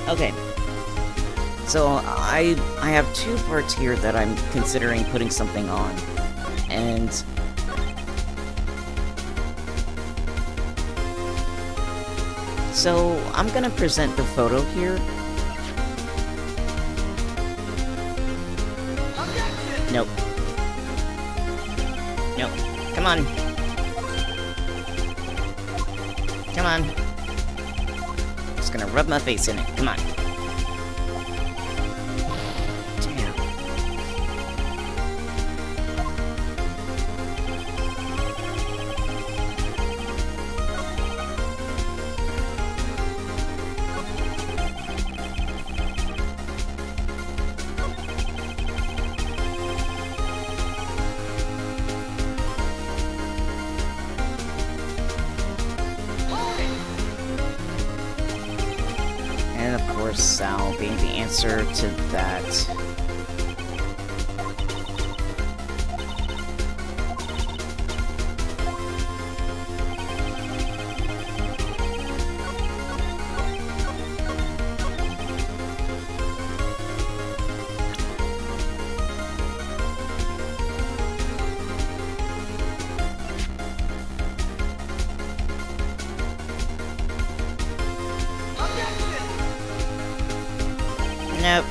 Okay. So I have two parts here that I'm considering putting something on. And so I'm gonna present the photo here. Nope. Nope. Come on. Come on. Just gonna rub my face in it. Come on. Damn. And of course, Sal being the answer to that. Nope.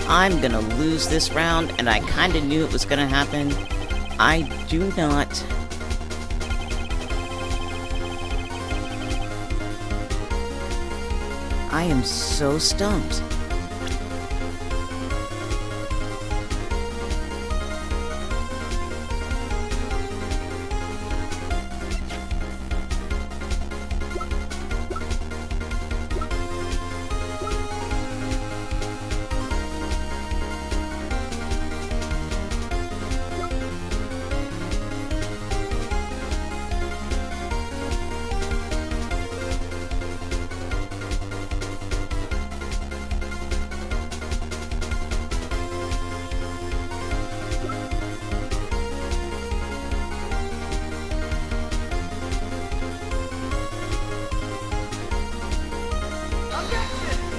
I'm gonna lose this round, and I kinda knew it was gonna happen. I do not... I am so stumped.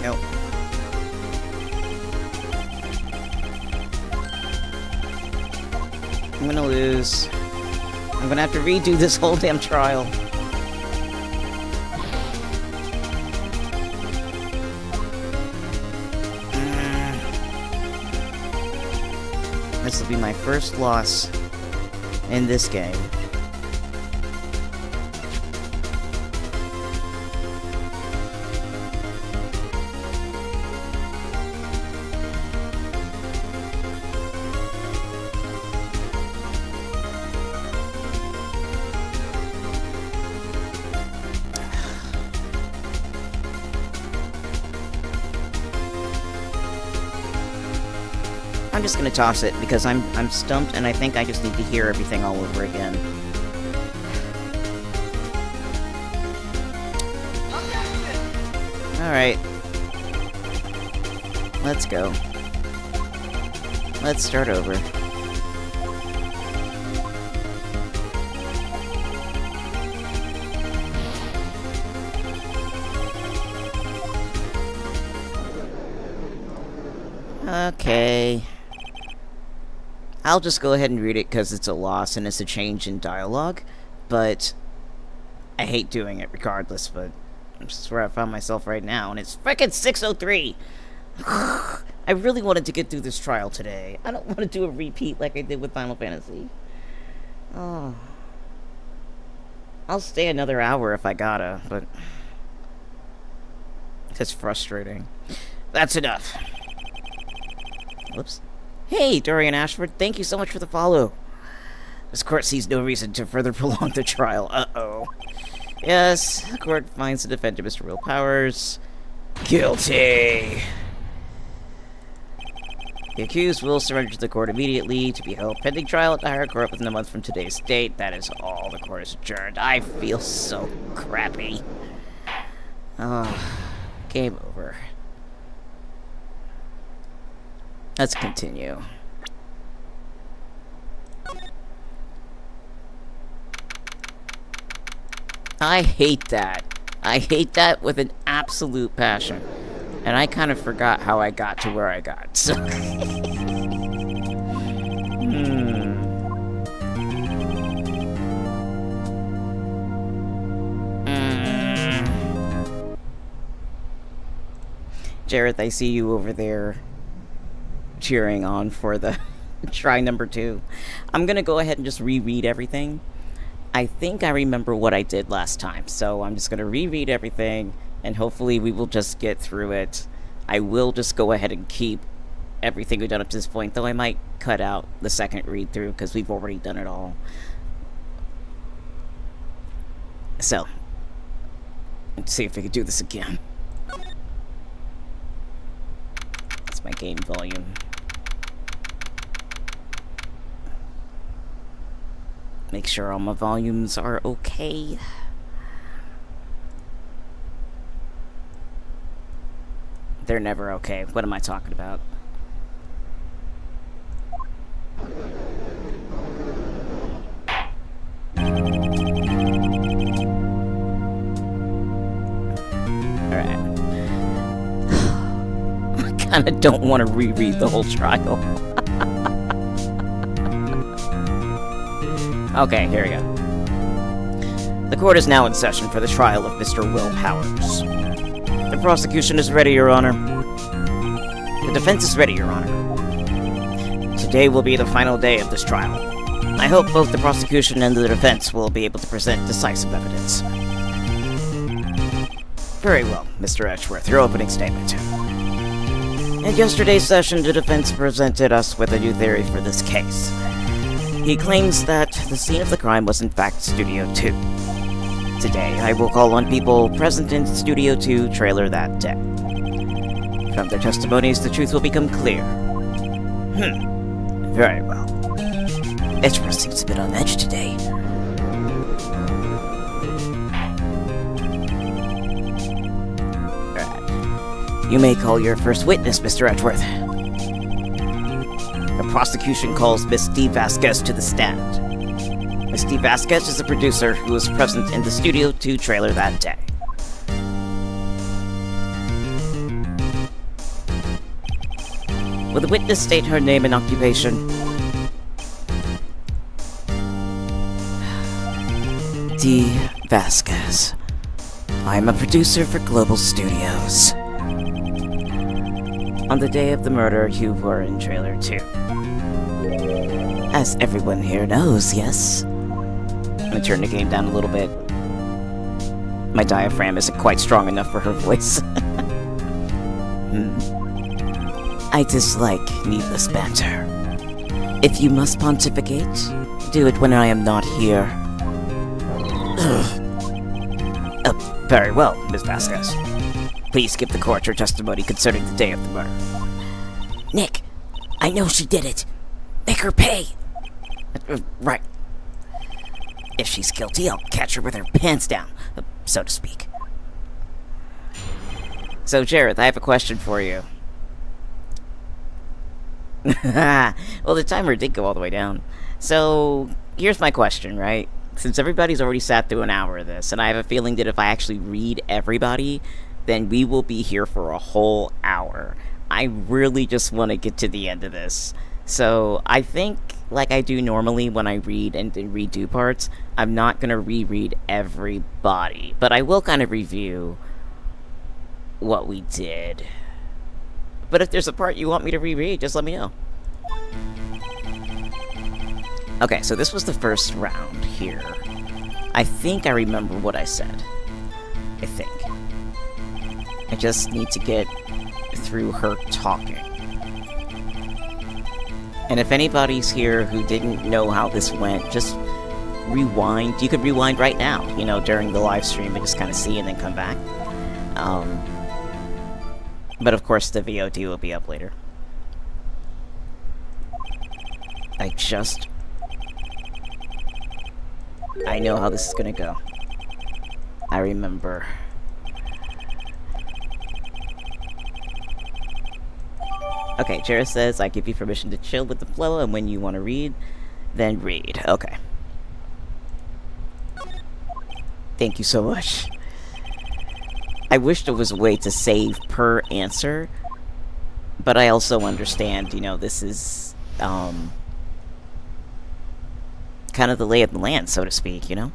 Nope. I'm gonna lose. I'm gonna have to redo this whole damn trial. This will be my first loss in this game. I'm just gonna toss it because I'm stumped and I think I just need to hear everything all over again. Alright. Let's go. Let's start over. Okay. I'll just go ahead and read it because it's a loss and it's a change in dialogue, but I hate doing it regardless, but this is where I found myself right now, and it's frickin' 6:03! I really wanted to get through this trial today. I don't want to do a repeat like I did with Final Fantasy. Oh. I'll stay another hour if I gotta, but it's frustrating. That's enough. Whoops. Hey, Dorian Ashford, thank you so much for the follow. This court sees no reason to further prolong the trial. Uh-oh. Yes, the court finds the defendant, Mr. Will Powers, guilty. The accused will surrender to the court immediately to be held pending trial at the higher court within a month from today's date. That is all. The court is adjourned. I feel so crappy. Oh, game over. Let's continue. I hate that. I hate that with an absolute passion. And I kind of forgot how I got to where I got. So Jareth, I see you over there cheering on for the try number 2. I'm gonna go ahead and just reread everything. I think I remember what I did last time, so I'm just gonna reread everything, and hopefully we will just get through it. I will just go ahead and keep everything we've done up to this point, though I might cut out the second read through because we've already done it all. So, let's see if we can do this again. That's my game volume. Make sure all my volumes are okay. They're never okay. What am I talking about? Alright. I kinda don't want to reread the whole trial. Okay, here we go. The court is now in session for the trial of Mr. Will Powers. The prosecution is ready, Your Honor. The defense is ready, Your Honor. Today will be the final day of this trial. I hope both the prosecution and the defense will be able to present decisive evidence. Very well, Mr. Edgeworth, your opening statement. In yesterday's session, the defense presented us with a new theory for this case. He claims that the scene of the crime was in fact Studio 2. Today, I will call on people present in Studio 2 trailer that day. From their testimonies, the truth will become clear. Very well. Edgeworth seems a bit on edge today. Alright. You may call your first witness, Mr. Edgeworth. The prosecution calls Miss D. Vasquez to the stand. Miss D. Vasquez is a producer who was present in the Studio 2 trailer that day. Will the witness state her name and occupation? D. Vasquez. I am a producer for Global Studios. On the day of the murder, you were in trailer 2. As everyone here knows, yes? I'm gonna turn the game down a little bit. My diaphragm isn't quite strong enough for her voice. I dislike needless banter. If you must pontificate, do it when I am not here. Very well, Ms. Vasquez. Please give the court your testimony concerning the day of the murder. Nick, I know she did it. Make her pay. Right. If she's guilty, I'll catch her with her pants down, so to speak. So, Jareth, I have a question for you. Well, the timer did go all the way down. So, here's my question, right? Since everybody's already sat through an hour of this, and I have a feeling that if I actually read everybody, then we will be here for a whole hour. I really just want to get to the end of this. So, I think, like I do normally when I read and redo parts, I'm not going to reread everybody, but I will kind of review what we did. But if there's a part you want me to reread, just let me know. Okay, so this was the first round here. I think I remember what I said. I think. I just need to get through her talking. And if anybody's here who didn't know how this went, just rewind. You could rewind right now, you know, during the live stream and just kind of see and then come back. But of course the VOD will be up later. I know how this is gonna go. I remember. Okay, Jareth says, I give you permission to chill with the flow, and when you want to read, then read. Okay. Thank you so much. I wish there was a way to save per answer, but I also understand, you know, this is, kind of the lay of the land, so to speak, you know?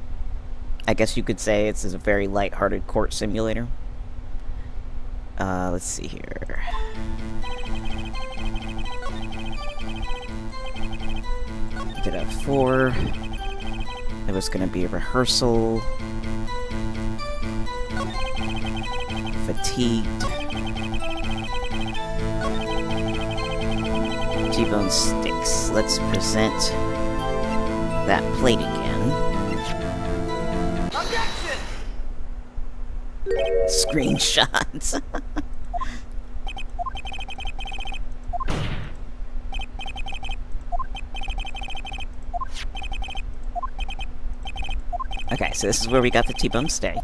I guess you could say it's a very light-hearted court simulator. Let's see here. Did have 4. There was going to be a rehearsal. Fatigued. T-bone sticks. Let's present that plate again. Objection! Screenshots. Okay, so this is where we got the T-bone steak.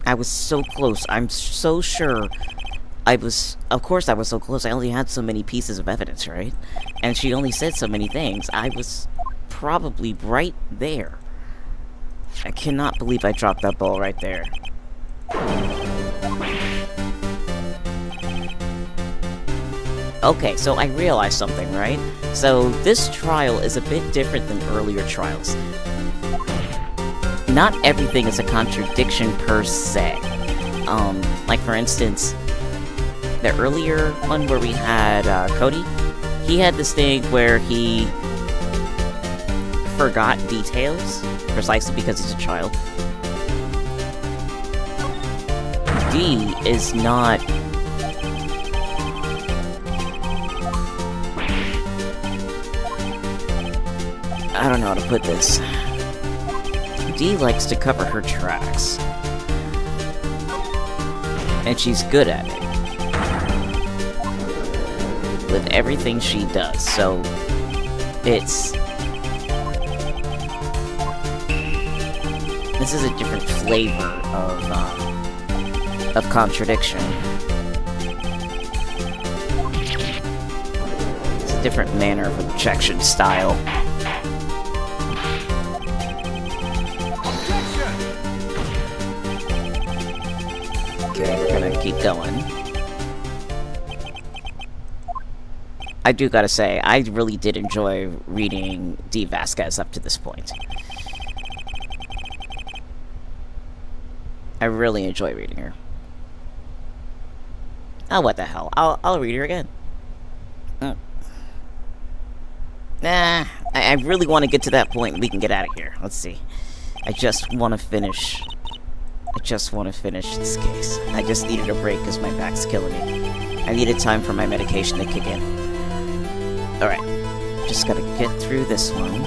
I was so close. I'm so sure of course I was so close. I only had so many pieces of evidence, right? And she only said so many things. I was probably right there. I cannot believe I dropped that ball right there. Okay, so I realized something, right? So this trial is a bit different than earlier trials. Not everything is a contradiction per se. Like for instance, the earlier one where we had Cody, he had this thing where he forgot details, precisely because he's a child. D is not... I don't know how to put this. D likes to cover her tracks. And she's good at it. With everything she does, so it's... This is a different flavor of contradiction. It's a different manner of objection style. Okay, we're gonna keep going. I do gotta say, I really did enjoy reading Dee Vasquez up to this point. I really enjoy reading her. Oh, what the hell. I'll read her again. Nah, I really want to get to that point and we can get out of here. Let's see. I just want to finish this case. I just needed a break because my back's killing me. I needed time for my medication to kick in. Alright. Just gotta get through this one.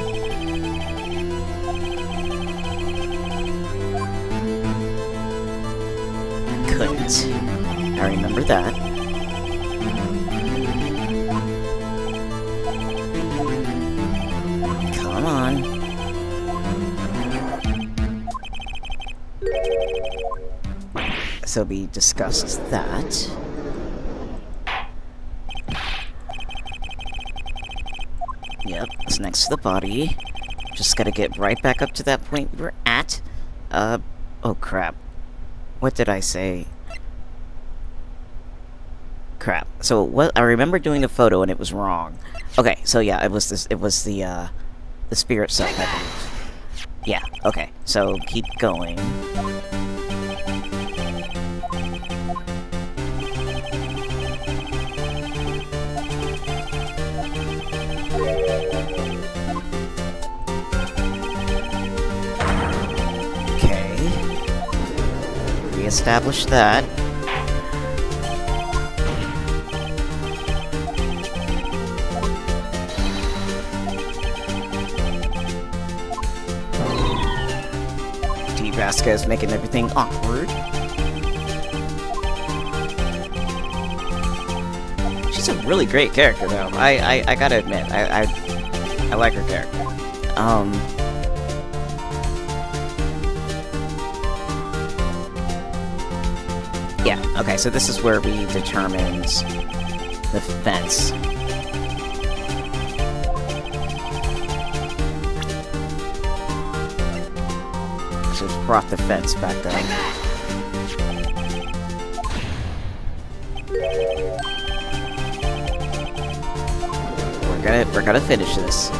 Couldn't. I remember that. Come on. So we discussed that. Yep, it's next to the body. Just gotta get right back up to that point we were at. Oh crap. What did I say? Crap. So what? I remember doing the photo and it was wrong. Okay, so yeah, it was this. It was the spirit self, I believe. Yeah. Okay. So keep going. Okay. Reestablish that. Vasca is making everything awkward. She's a really great character, though. I gotta admit, I like her character. Yeah. Okay. So this is where we determined the fence. Brought the fence back up. We're gonna finish this.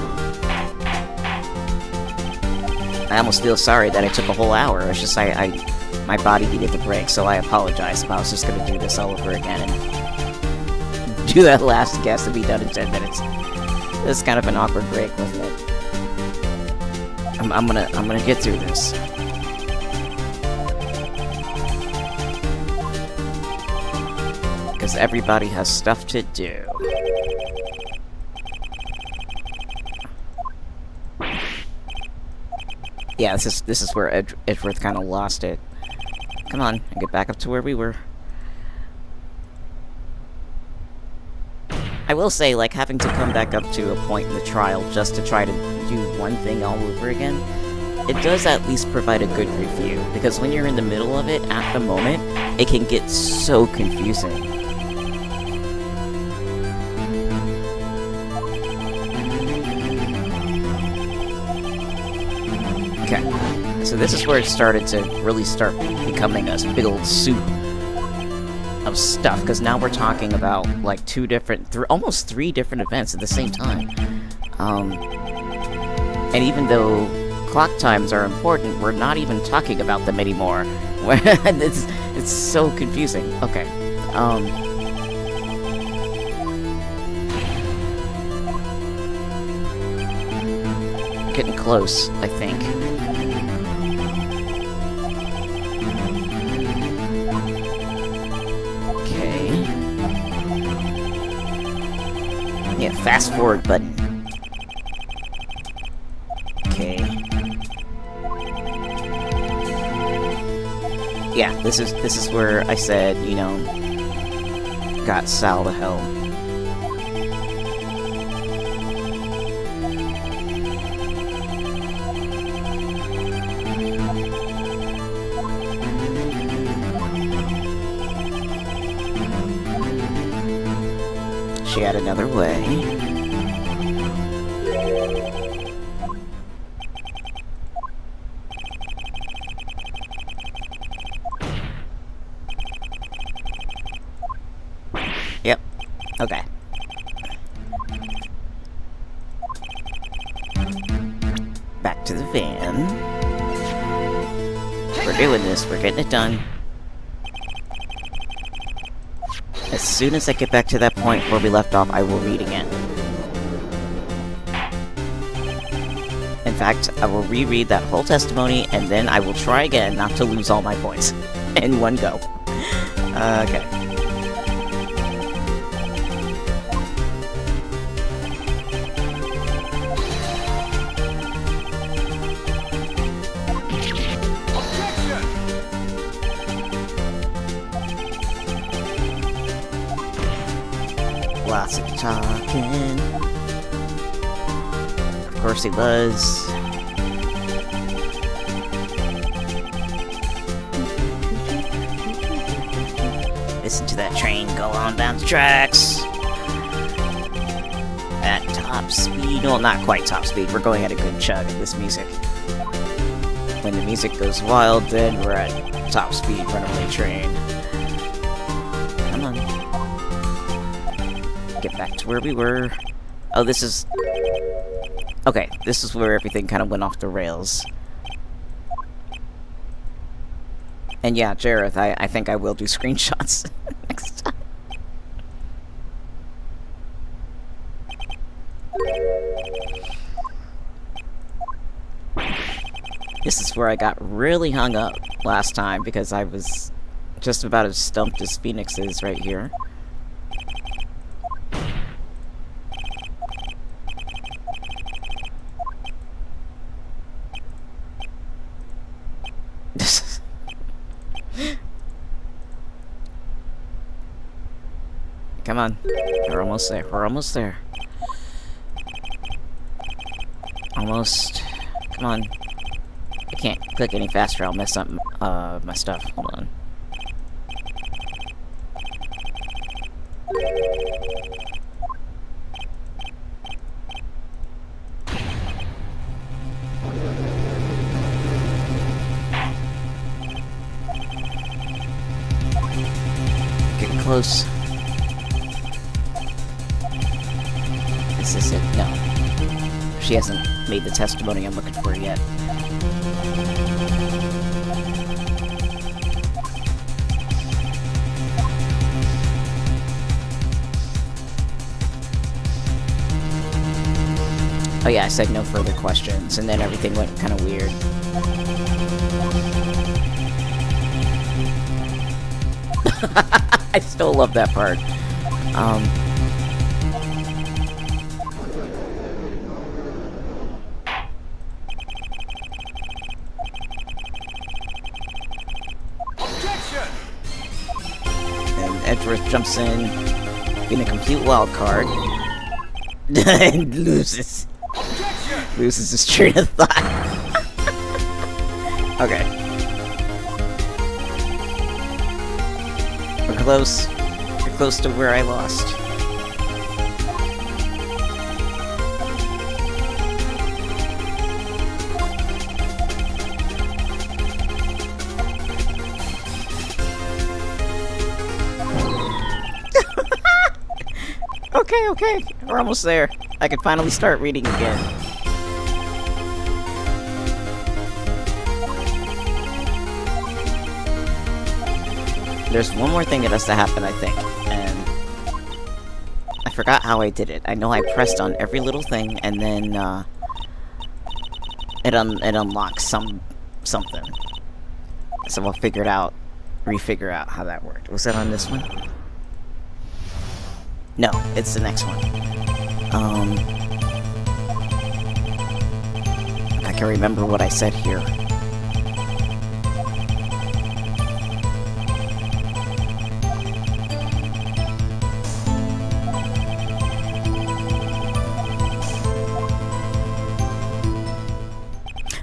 I almost feel sorry that it took a whole hour. It's just my body needed the break, so I apologize. But I was just gonna do this all over again and do that last guess and be done in 10 minutes. It was kind of an awkward break, wasn't it? I'm gonna get through this. Because everybody has stuff to do. Yeah, this is where Edgeworth kind of lost it. Come on, and get back up to where we were. I will say, like, having to come back up to a point in the trial just to try to do one thing all over again, it does at least provide a good review, because when you're in the middle of it at the moment, it can get so confusing. Okay, so this is where it started to really start becoming a big old soup of stuff, because now we're talking about like almost three different events at the same time. And even though clock times are important, we're not even talking about them anymore. It's so confusing. Okay. Getting close, I think. Yeah, fast forward button. Okay. Yeah, this is where I said, you know, got Sal to hell. She had another way. Yep. Okay. Back to the van. We're doing this. We're getting it done. As soon as I get back to that point where we left off, I will read again. In fact, I will reread that whole testimony, and then I will try again not to lose all my points in one go. Okay. lots of talking. Of course he was. Listen to that train go on down the tracks. At top speed. Well, not quite top speed. We're going at a good chug of this music. When the music goes wild, then we're at top speed runaway train. Come on. Get back to where we were. Oh, this is... Okay, this is where everything kind of went off the rails. And yeah, Jareth, I think I will do screenshots next time. This is where I got really hung up last time because I was just about as stumped as Phoenix is right here. Come on. We're almost there. We're almost there. Almost. Come on. I can't click any faster. I'll mess up my stuff. Hold on. Getting close. Is this it? No. She hasn't made the testimony I'm looking for yet. Oh yeah, I said no further questions, and then everything went kind of weird. I still love that part. And Edgeworth jumps in, being a complete wild card, and loses. Loses his train of thought. Okay. We're close. We're close to where I lost. Okay. We're almost there. I can finally start reading again. There's one more thing that has to happen, I think, and I forgot how I did it. I know I pressed on every little thing, and then it unlocks something. So I'll refigure out how that worked. Was that on this one? No, it's the next one. I can remember what I said here.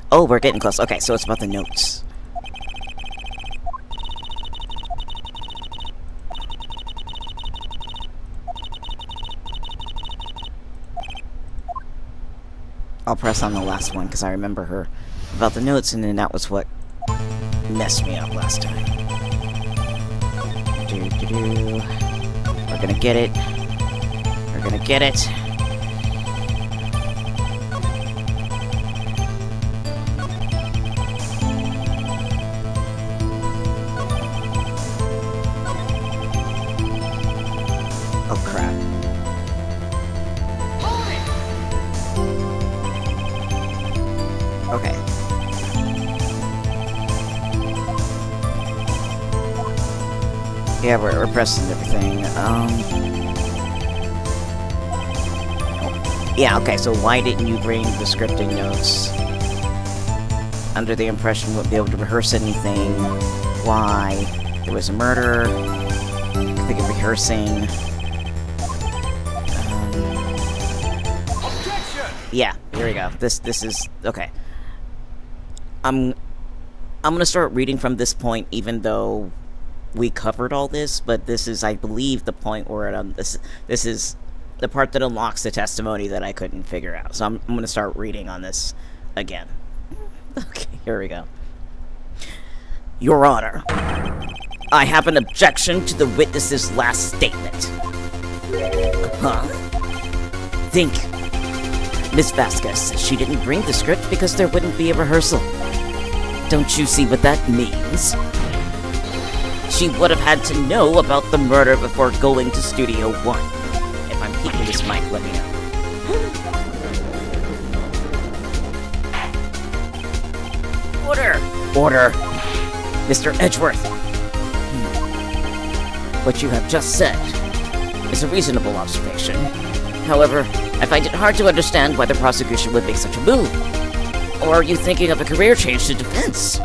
Oh, we're getting close. Okay, so it's about the notes. I'll press on the last one because I remember her about the notes, and then that was what messed me up last time. We're gonna get it. We're gonna get it. Oh crap. Okay. Yeah, we're pressing everything. Yeah, okay, so why didn't you bring the scripting notes? Under the impression we wouldn't be able to rehearse anything. Why? There was a murder. I think of rehearsing. Yeah, here we go. This is okay. I'm gonna start reading from this point, even though we covered all this. But this is, I believe, the point where this is the part that unlocks the testimony that I couldn't figure out. So I'm gonna start reading on this again. Okay, here we go. Your Honor, I have an objection to the witness's last statement. Huh? Think. Miss Vasquez says she didn't bring the script because there wouldn't be a rehearsal. Don't you see what that means? She would have had to know about the murder before going to Studio One. If I'm peeking this mic, let me know. Order! Order! Mr. Edgeworth! What you have just said is a reasonable observation. However, I find it hard to understand why the prosecution would make such a move. Or are you thinking of a career change to defense?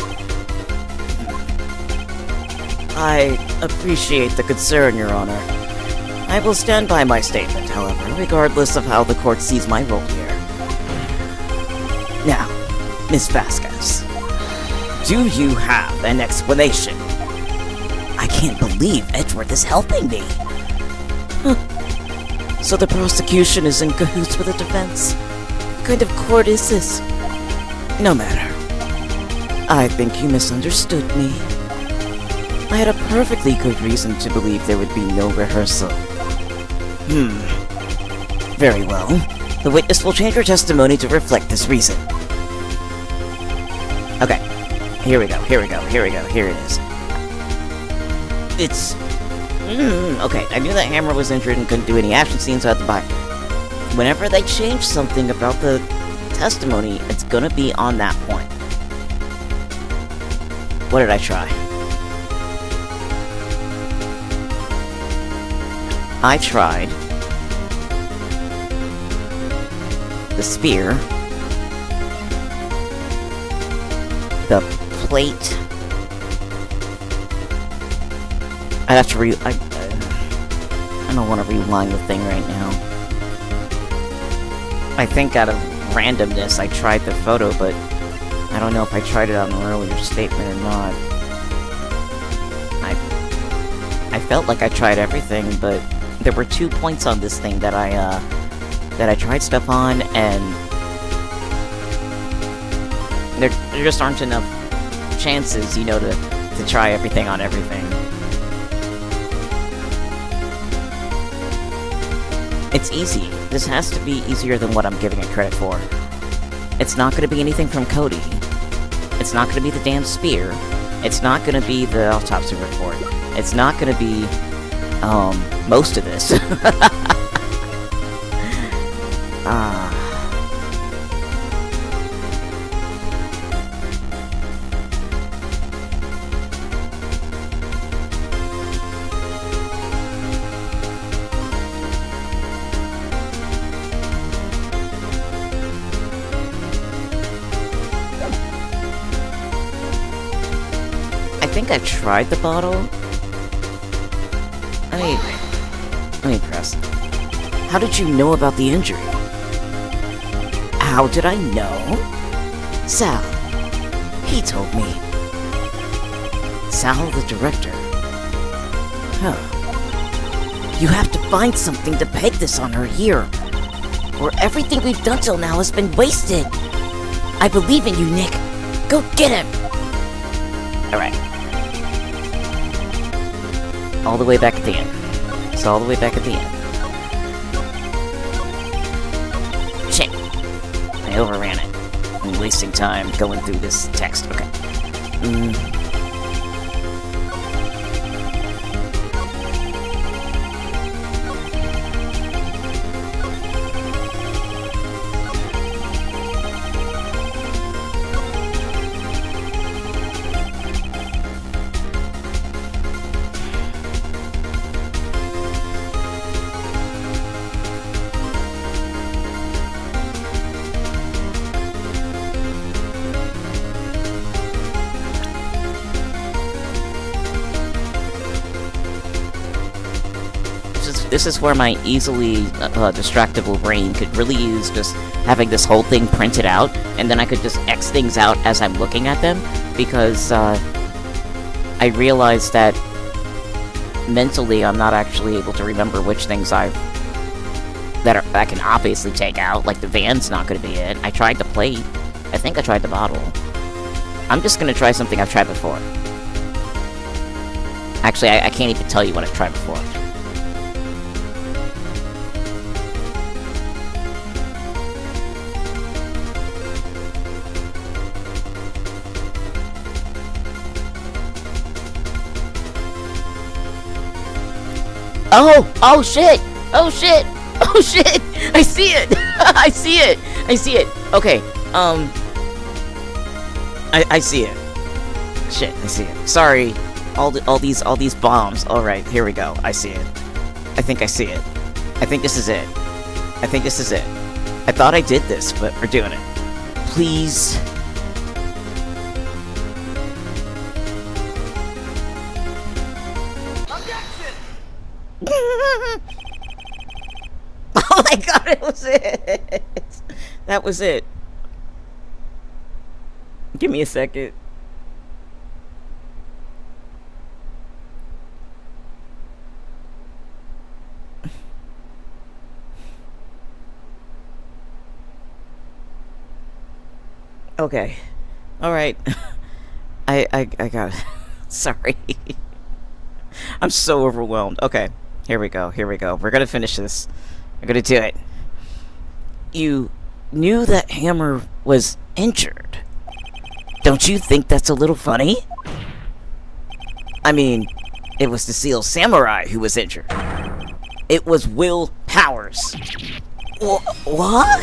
I appreciate the concern, Your Honor. I will stand by my statement, however, regardless of how the court sees my role here. Now, Miss Vasquez, do you have an explanation? I can't believe Edgeworth is helping me. So the prosecution is in cahoots with the defense? What kind of court is this? No matter. I think you misunderstood me. I had a perfectly good reason to believe there would be no rehearsal. Very well. The witness will change her testimony to reflect this reason. Okay. Here we go, here it is. It's... okay, I knew that Hammer was injured and couldn't do any action scenes, so I had to buy. Whenever they change something about the testimony, it's gonna be on that point. What did I try? I tried the spear, the plate. I'd have to I don't want to rewind the thing right now. I think out of randomness I tried the photo, but I don't know if I tried it on an earlier statement or not. I felt like I tried everything, but there were 2 points on this thing that I tried stuff on, and there just aren't enough chances, you know, to try everything on everything. It's easy. This has to be easier than what I'm giving it credit for. It's not going to be anything from Cody. It's not going to be the damn spear. It's not going to be the autopsy report. It's not going to be, most of this. I think I tried the bottle. Let me press. How did you know about the injury? How did I know? Sal. He told me. Sal, the director. Huh. You have to find something to peg this on her here, or everything we've done till now has been wasted. I believe in you, Nick. Go get him! Alright. All the way back at the end. It's all the way back at the end. Shit. I overran it. I'm wasting time going through this text. Okay. this is where my easily distractible brain could really use just having this whole thing printed out, and then I could just X things out as I'm looking at them, because I realized that mentally I'm not actually able to remember which things I can obviously take out. Like the van's not going to be it. I tried the plate. I think I tried the bottle. I'm just going to try something I've tried before. Actually, I can't even tell you what I've tried before. Oh! Oh shit! Oh shit! Oh shit! I see it! I see it! I see it! Okay, I see it. Shit, I see it. Sorry. All these bombs. Alright, here we go. I see it. I think I see it. I think this is it. I think this is it. I thought I did this, but we're doing it. Please. Oh my god, it was it! That was it. Give me a second. Okay. Alright. I got it. Sorry. I'm so overwhelmed. Okay. Here we go. Here we go. We're gonna finish this. We're gonna do it. You knew that Hammer was injured. Don't you think that's a little funny? I mean, it was the Seal Samurai who was injured. It was Will Powers. What?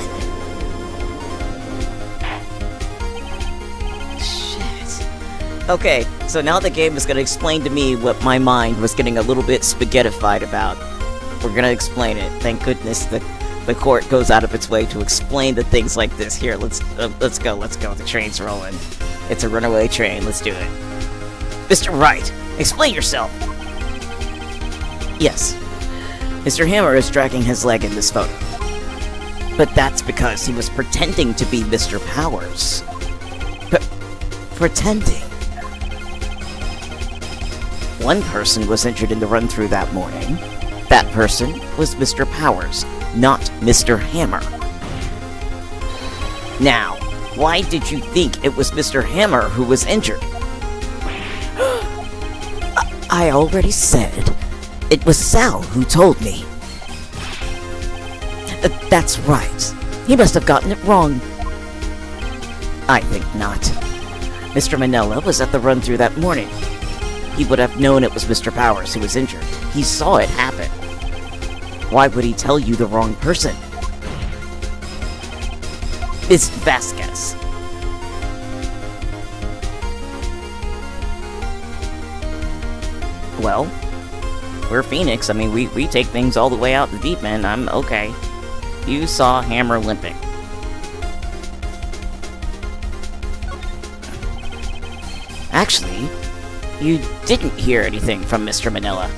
Okay, so now the game is going to explain to me what my mind was getting a little bit spaghettified about. We're going to explain it. Thank goodness that the court goes out of its way to explain the things like this. Here, let's go. The train's rolling. It's a runaway train. Let's do it. Mr. Wright, explain yourself. Yes. Mr. Hammer is dragging his leg in this photo. But that's because he was pretending to be Mr. Powers. Pretending. One person was injured in the run-through that morning. That person was Mr. Powers, not Mr. Hammer. Now, why did you think it was Mr. Hammer who was injured? I already said it was Sal who told me. That's right. He must have gotten it wrong. I think not. Mr. Manella was at the run-through that morning. He would have known it was Mr. Powers who was injured. He saw it happen. Why would he tell you the wrong person? Miss Vasquez. Well, we're Phoenix. I mean, we take things all the way out the deep end. I'm okay. You saw Hammer limping. Actually, you didn't hear anything from Mr. Manila.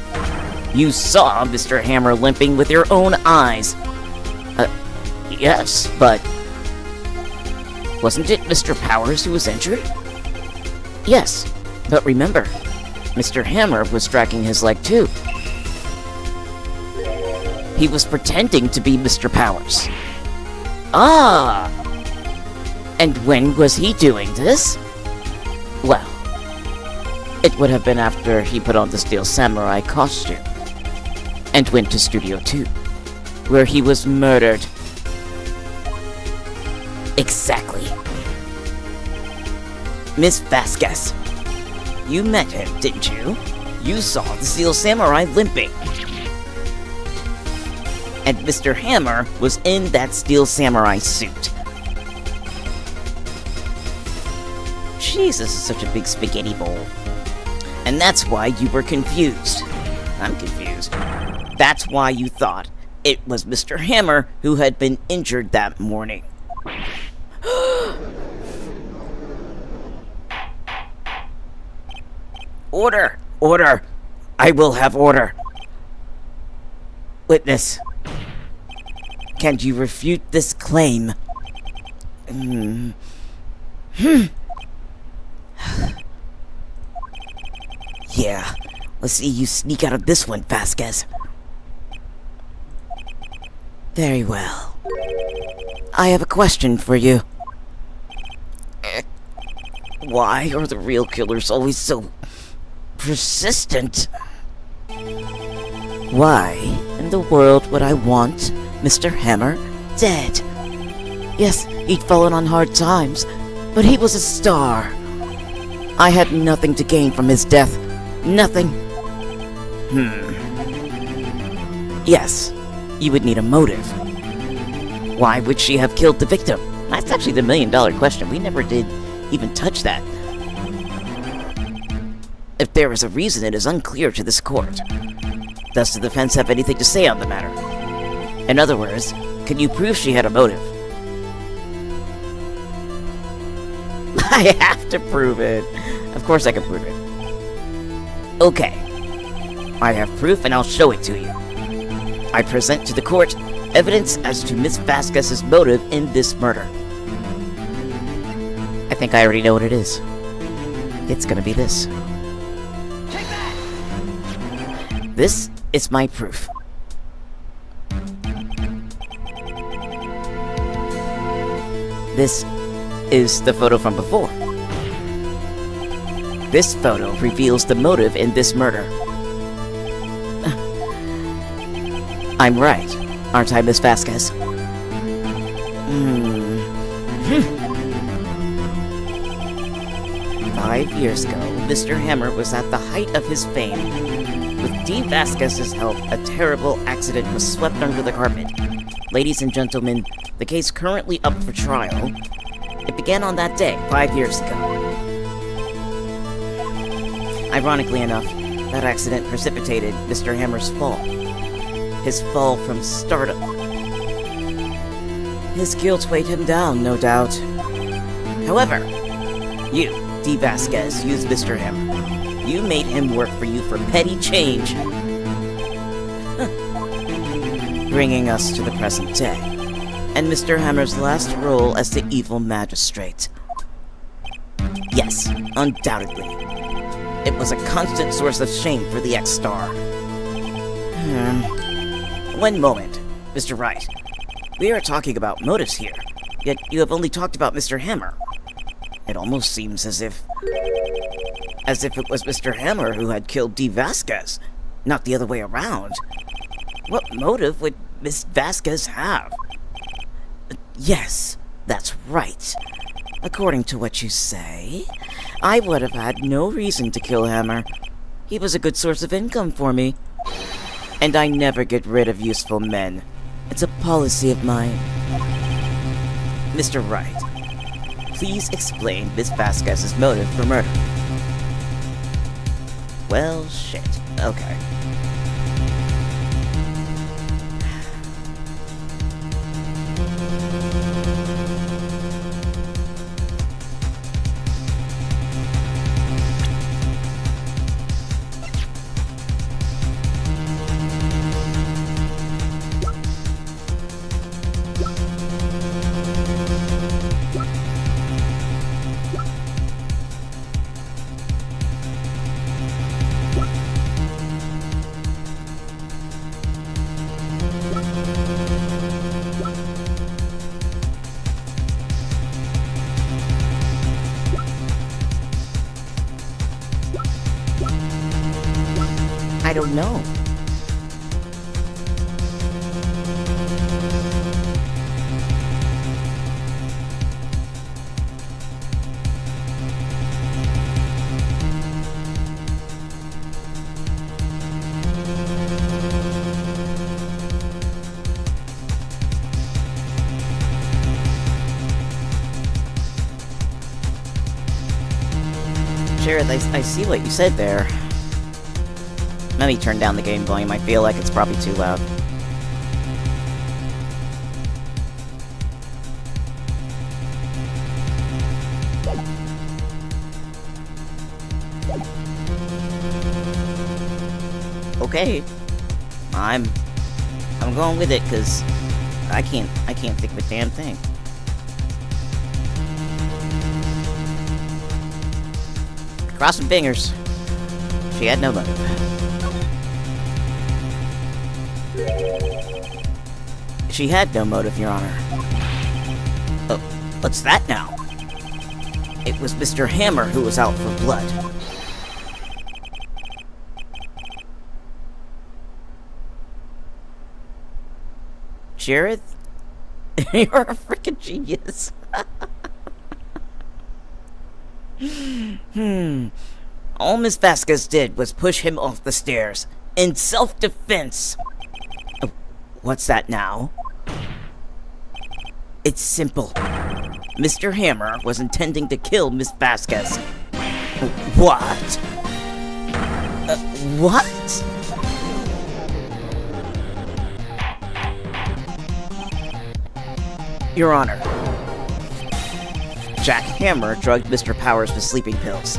You saw Mr. Hammer limping with your own eyes. Yes, but... wasn't it Mr. Powers who was injured? Yes, but remember, Mr. Hammer was dragging his leg too. He was pretending to be Mr. Powers. Ah! And when was he doing this? Well, it would have been after he put on the Steel Samurai costume and went to Studio 2, where he was murdered. Exactly. Miss Vasquez, you met him, didn't you? You saw the Steel Samurai limping. And Mr. Hammer was in that Steel Samurai suit. Jesus, is such a big spaghetti bowl. And that's why you were confused. I'm confused. That's why you thought it was Mr. Hammer who had been injured that morning. Order! Order! I will have order. Witness, can you refute this claim? Yeah, let's see you sneak out of this one, Vasquez. Very well. I have a question for you. Why are the real killers always so persistent? Why in the world would I want Mr. Hammer dead? Yes, he'd fallen on hard times, but he was a star. I had nothing to gain from his death. Nothing. Yes, you would need a motive. Why would she have killed the victim? That's actually the million-dollar question. We never did even touch that. If there is a reason, it is unclear to this court. Does the defense have anything to say on the matter? In other words, can you prove she had a motive? I have to prove it. Of course I can prove it. Okay. I have proof and I'll show it to you. I present to the court evidence as to Miss Vasquez's motive in this murder. I think I already know what it is. It's gonna be this. Take that! This is my proof. This is the photo from before. This photo reveals the motive in this murder. I'm right, aren't I, Miss Vasquez? 5 years ago, Mr. Hammer was at the height of his fame. With D. Vasquez's help, a terrible accident was swept under the carpet. Ladies and gentlemen, the case currently up for trial. It began on that day, 5 years ago. Ironically enough, that accident precipitated Mr. Hammer's fall. His fall from stardom. His guilt weighed him down, no doubt. However, you, D. Vasquez, used Mr. Hammer. You made him work for you for petty change. Bringing us to the present day, and Mr. Hammer's last role as the evil magistrate. Yes, undoubtedly. It was a constant source of shame for the ex-star. One moment, Mr. Wright. We are talking about motives here, yet you have only talked about Mr. Hammer. It almost seems as if it was Mr. Hammer who had killed D. Vasquez, not the other way around. What motive would Miss Vasquez have? Yes, that's right. According to what you say, I would have had no reason to kill Hammer. He was a good source of income for me. And I never get rid of useful men. It's a policy of mine. Mr. Wright, please explain Miss Vasquez's motive for murder. Well, shit. Okay. I don't know. Jared, I see what you said there. Let me turn down the game volume. I feel like it's probably too loud. Okay. I'm going with it because I can't think of a damn thing. Crossing fingers. She had no motive. She had no motive, Your Honor. Oh, what's that now? It was Mr. Hammer who was out for blood. Jareth? You're a freaking genius. All Miss Vasquez did was push him off the stairs in self-defense. Oh, what's that now? It's simple. Mr. Hammer was intending to kill Miss Vasquez. What? What? Your Honor, Jack Hammer drugged Mr. Powers with sleeping pills.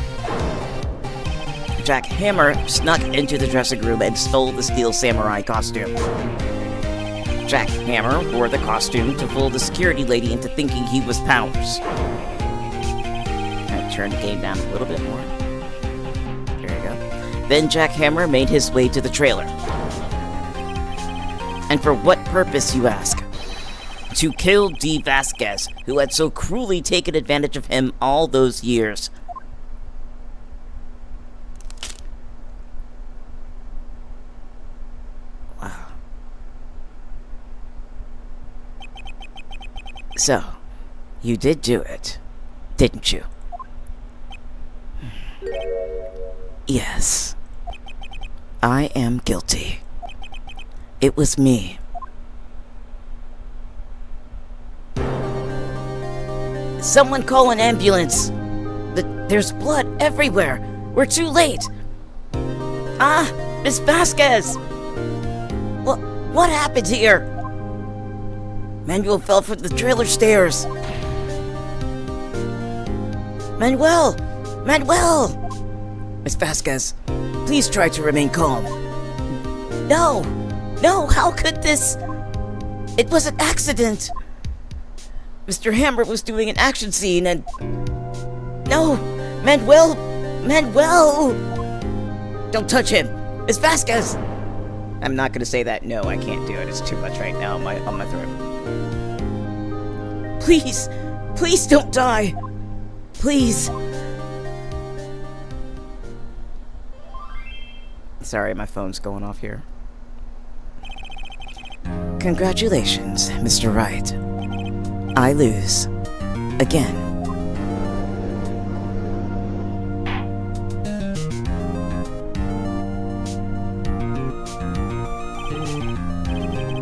Jack Hammer snuck into the dressing room and stole the steel samurai costume. Jack Hammer wore the costume to fool the security lady into thinking he was Powers. I turn the game down a little bit more. There you go. Then Jack Hammer made his way to the trailer. And for what purpose, you ask? To kill Dee Vasquez, who had so cruelly taken advantage of him all those years. Wow. So, you did do it, didn't you? Yes. I am guilty. It was me. Someone call an ambulance! There's blood everywhere! We're too late! Ah! Miss Vasquez! What happened here? Manuel fell from the trailer stairs! Manuel! Manuel! Miss Vasquez, please try to remain calm. No! No, how could this? It was an accident! Mr. Hammer was doing an action scene and... No! Manuel! Manuel! Don't touch him! Miss Vasquez! I'm not gonna say that. No, I can't do it. It's too much right now on my throat. Please! Please don't die! Please! Sorry, my phone's going off here. Congratulations, Mr. Wright. I lose. Again.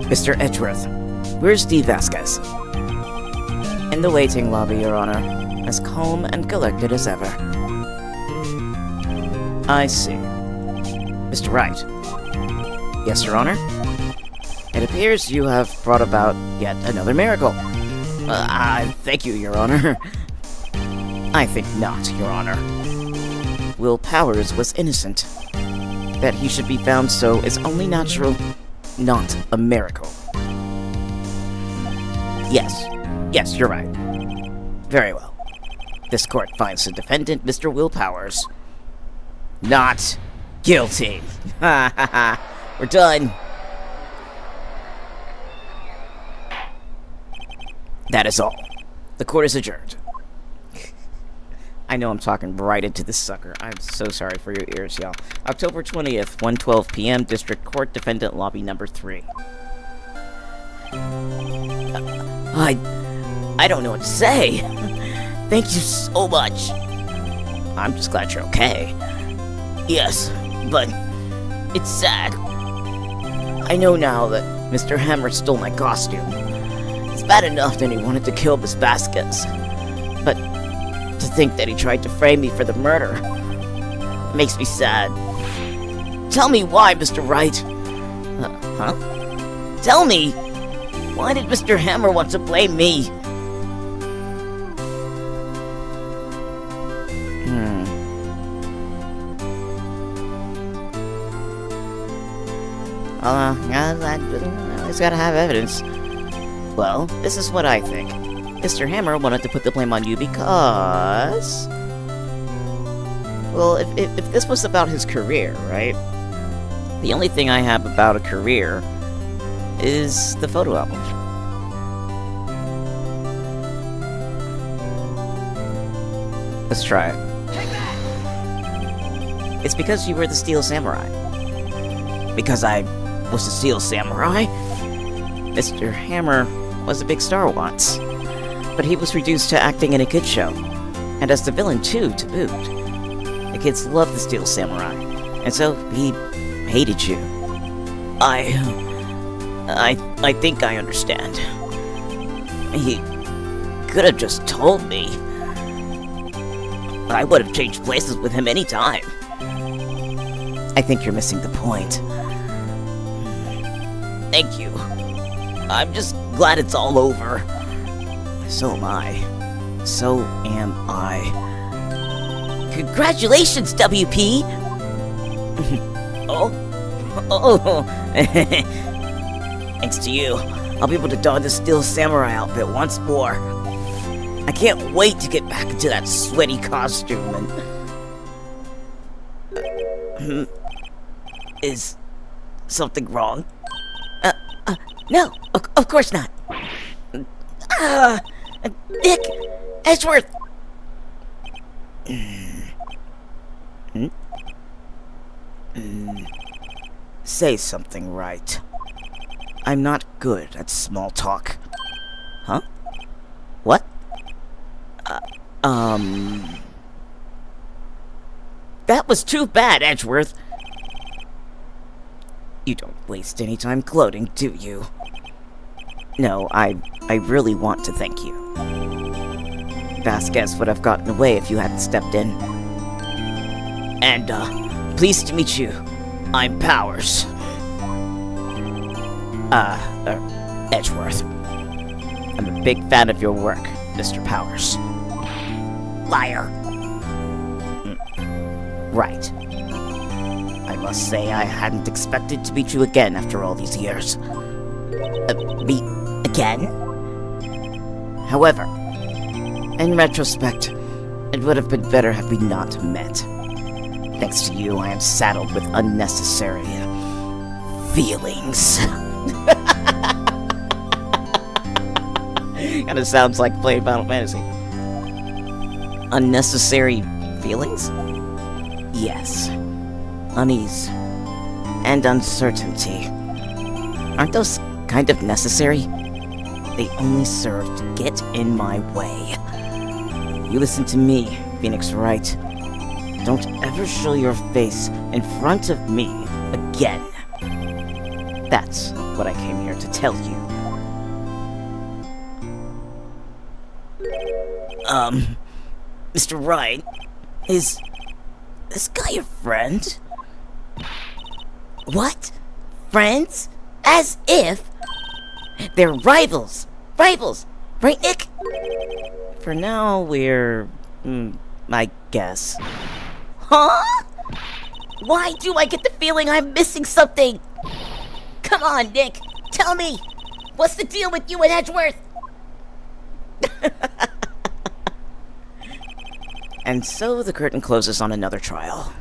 Mr. Edgeworth, where's Dee Vasquez? In the waiting lobby, Your Honor, as calm and collected as ever. I see. Mr. Wright. Yes, Your Honor? It appears you have brought about yet another miracle. Thank you, Your Honor. I think not, Your Honor. Will Powers was innocent. That he should be found so is only natural, not a miracle. Yes. Yes, you're right. Very well. This court finds the defendant, Mr. Will Powers, not guilty. Ha ha ha. We're done. That is all. The court is adjourned. I know I'm talking right into this sucker. I'm so sorry for your ears, y'all. October 20th, 1:12 p.m., District Court, Defendant Lobby Number 3. I don't know what to say. Thank you so much. I'm just glad you're okay. Yes, but it's sad. I know now that Mr. Hammer stole my costume. It's bad enough that he wanted to kill Miss Vasquez, but to think that he tried to frame me for the murder makes me sad. Tell me why, Mr. Wright. Huh? Tell me, why did Mr. Hammer want to blame me? I always gotta have evidence. Well, this is what I think. Mr. Hammer wanted to put the blame on you because... Well, if this was about his career, right? The only thing I have about a career is the photo album. Let's try it. Take that! It's because you were the Steel Samurai. Because I was the Steel Samurai? Mr. Hammer was a big star once, but he was reduced to acting in a kid show, and as the villain too, to boot. The kids loved the Steel Samurai, and so he hated you. I think I understand. He could have just told me. I would have changed places with him any time. I think you're missing the point. Thank you. I'm just glad it's all over. So am I. So am I. Congratulations, WP! Oh. Thanks to you, I'll be able to don the Steel Samurai outfit once more. I can't wait to get back into that sweaty costume and... Is something wrong? No, of course not. Nick! Edgeworth! Say something, Wright. I'm not good at small talk. Huh? What? That was too bad, Edgeworth. You don't waste any time gloating, do you? No, I really want to thank you. Vasquez would have gotten away if you hadn't stepped in. And, pleased to meet you. I'm Powers. Edgeworth. I'm a big fan of your work, Mr. Powers. Liar. Right. I must say I hadn't expected to meet you again after all these years. Meet again? However, in retrospect, it would have been better had we not met. Thanks to you, I am saddled with unnecessary feelings. Kinda sounds like playing Final Fantasy. Unnecessary feelings? Yes. Unease. And uncertainty. Aren't those kind of necessary? They only serve to get in my way. You listen to me, Phoenix Wright. Don't ever show your face in front of me again. That's what I came here to tell you. Mr. Wright, is this guy your friend? What? Friends? As if? They're rivals! Rivals! Right, Nick? For now, we're... I guess. Huh? Why do I get the feeling I'm missing something? Come on, Nick! Tell me! What's the deal with you and Edgeworth? And so the curtain closes on another trial.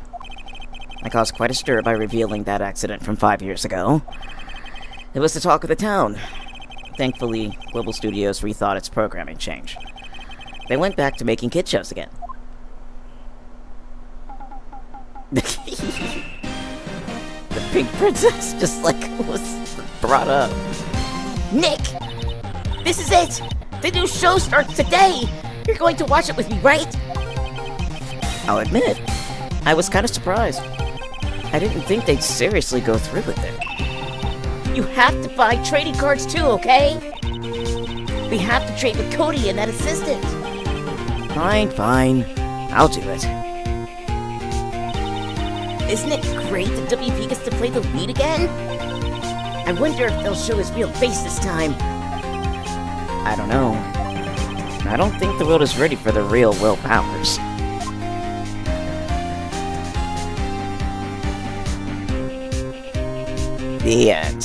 I caused quite a stir by revealing that accident from 5 years ago. It was the talk of the town. Thankfully, Global Studios rethought its programming change. They went back to making kid shows again. The Pink Princess just was brought up. Nick! This is it! The new show starts today! You're going to watch it with me, right? I'll admit, I was kind of surprised. I didn't think they'd seriously go through with it. You have to buy trading cards too, okay? We have to trade with Cody and that assistant. Fine. I'll do it. Isn't it great that WP gets to play the lead again? I wonder if they'll show his real face this time. I don't know. I don't think the world is ready for the real Will Powers. The The end.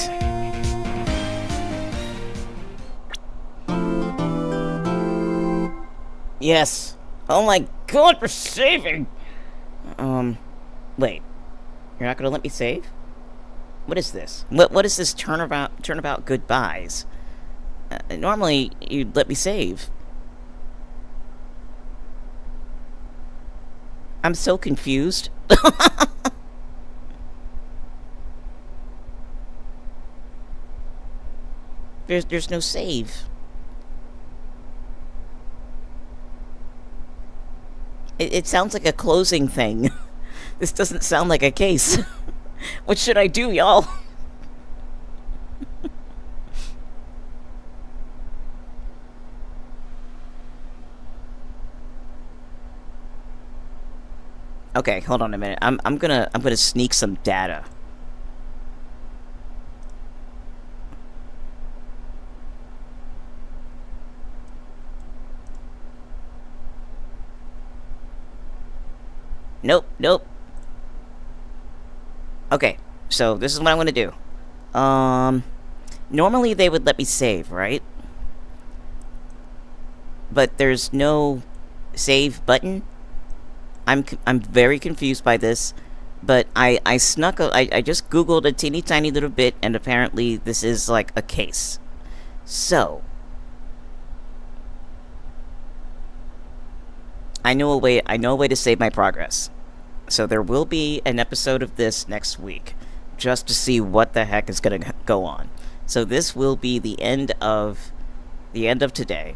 Yes. Oh my god, we're saving! Wait. You're not gonna let me save? What is this? What is this turnabout goodbyes? Normally, you'd let me save. I'm so confused. There's no save. It sounds like a closing thing. This doesn't sound like a case. What should I do, y'all? Okay, hold on a minute. I'm gonna sneak some data. Nope. Okay, so this is what I'm gonna do. Normally they would let me save, right? But there's no save button. I'm very confused by this, but I just googled a teeny tiny little bit, and apparently this is like a case. So I know a way to save my progress. So there will be an episode of this next week, just to see what the heck is gonna go on. So this will be the end of today.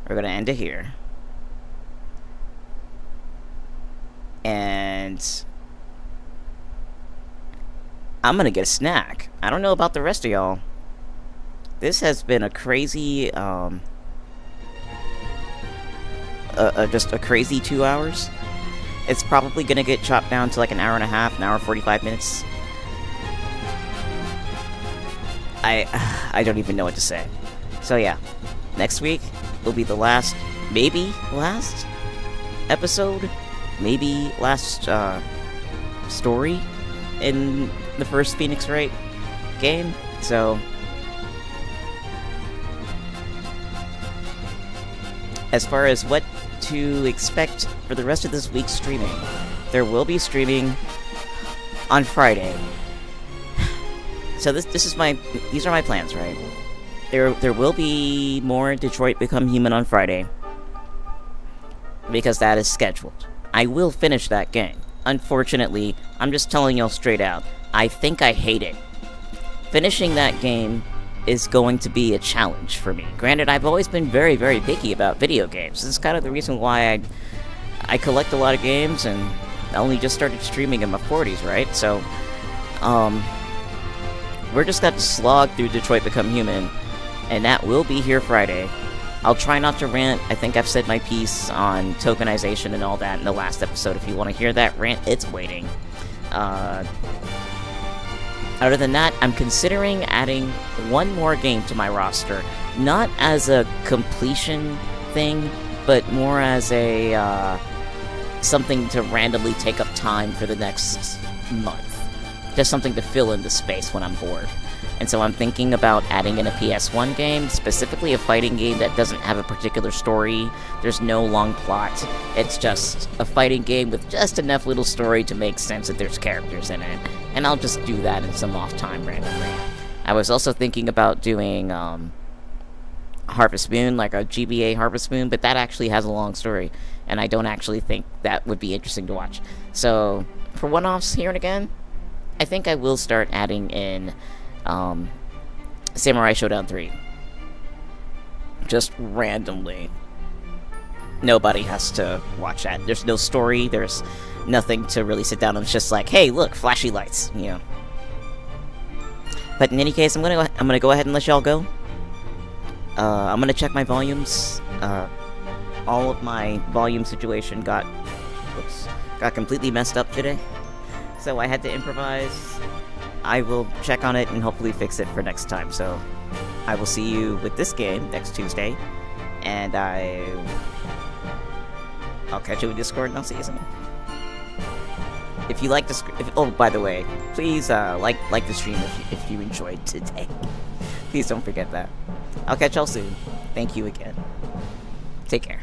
We're gonna end it here. And I'm gonna get a snack. I don't know about the rest of y'all. This has been a crazy, just a crazy 2 hours. It's probably gonna get chopped down to like an hour and a half, an hour 45 minutes. I don't even know what to say. So yeah, next week will be the last, maybe last episode, maybe last story in the first Phoenix Wright game. So as far as what to expect for the rest of this week's streaming, there will be streaming on Friday. So these are my plans, right? There will be more Detroit Become Human on Friday, because that is scheduled. I will finish that game. Unfortunately, I'm just telling y'all straight out, I think I hate it. Finishing that game is going to be a challenge for me. Granted, I've always been very, very picky about video games. This is kind of the reason why I collect a lot of games, and I only just started streaming in my 40s, right? So, we're just got to slog through Detroit Become Human, and that will be here Friday. I'll try not to rant. I think I've said my piece on tokenization and all that in the last episode. If you want to hear that rant, it's waiting. Other than that, I'm considering adding one more game to my roster. Not as a completion thing, but more as a, something to randomly take up time for the next month. Just something to fill in the space when I'm bored. And so I'm thinking about adding in a PS1 game, specifically a fighting game that doesn't have a particular story. There's no long plot. It's just a fighting game with just enough little story to make sense that there's characters in it. And I'll just do that in some off time randomly. I was also thinking about doing Harvest Moon, like a GBA Harvest Moon, but that actually has a long story, and I don't actually think that would be interesting to watch. So, for one-offs here and again, I think I will start adding in Samurai Showdown 3. Just randomly. Nobody has to watch that. There's no story, there's nothing to really sit down and it's just like, hey, look, flashy lights, you know. But in any case, I'm gonna go ahead and let y'all go. I'm gonna check my volumes. All of my volume situation got completely messed up today, so I had to improvise. I will check on it and hopefully fix it for next time. So I will see you with this game next Tuesday, and I'll catch you in Discord and I'll see you soon. if you like the oh, by the way, please like the stream if you enjoyed today. Please don't forget that. I'll catch y'all soon. Thank you again. Take care.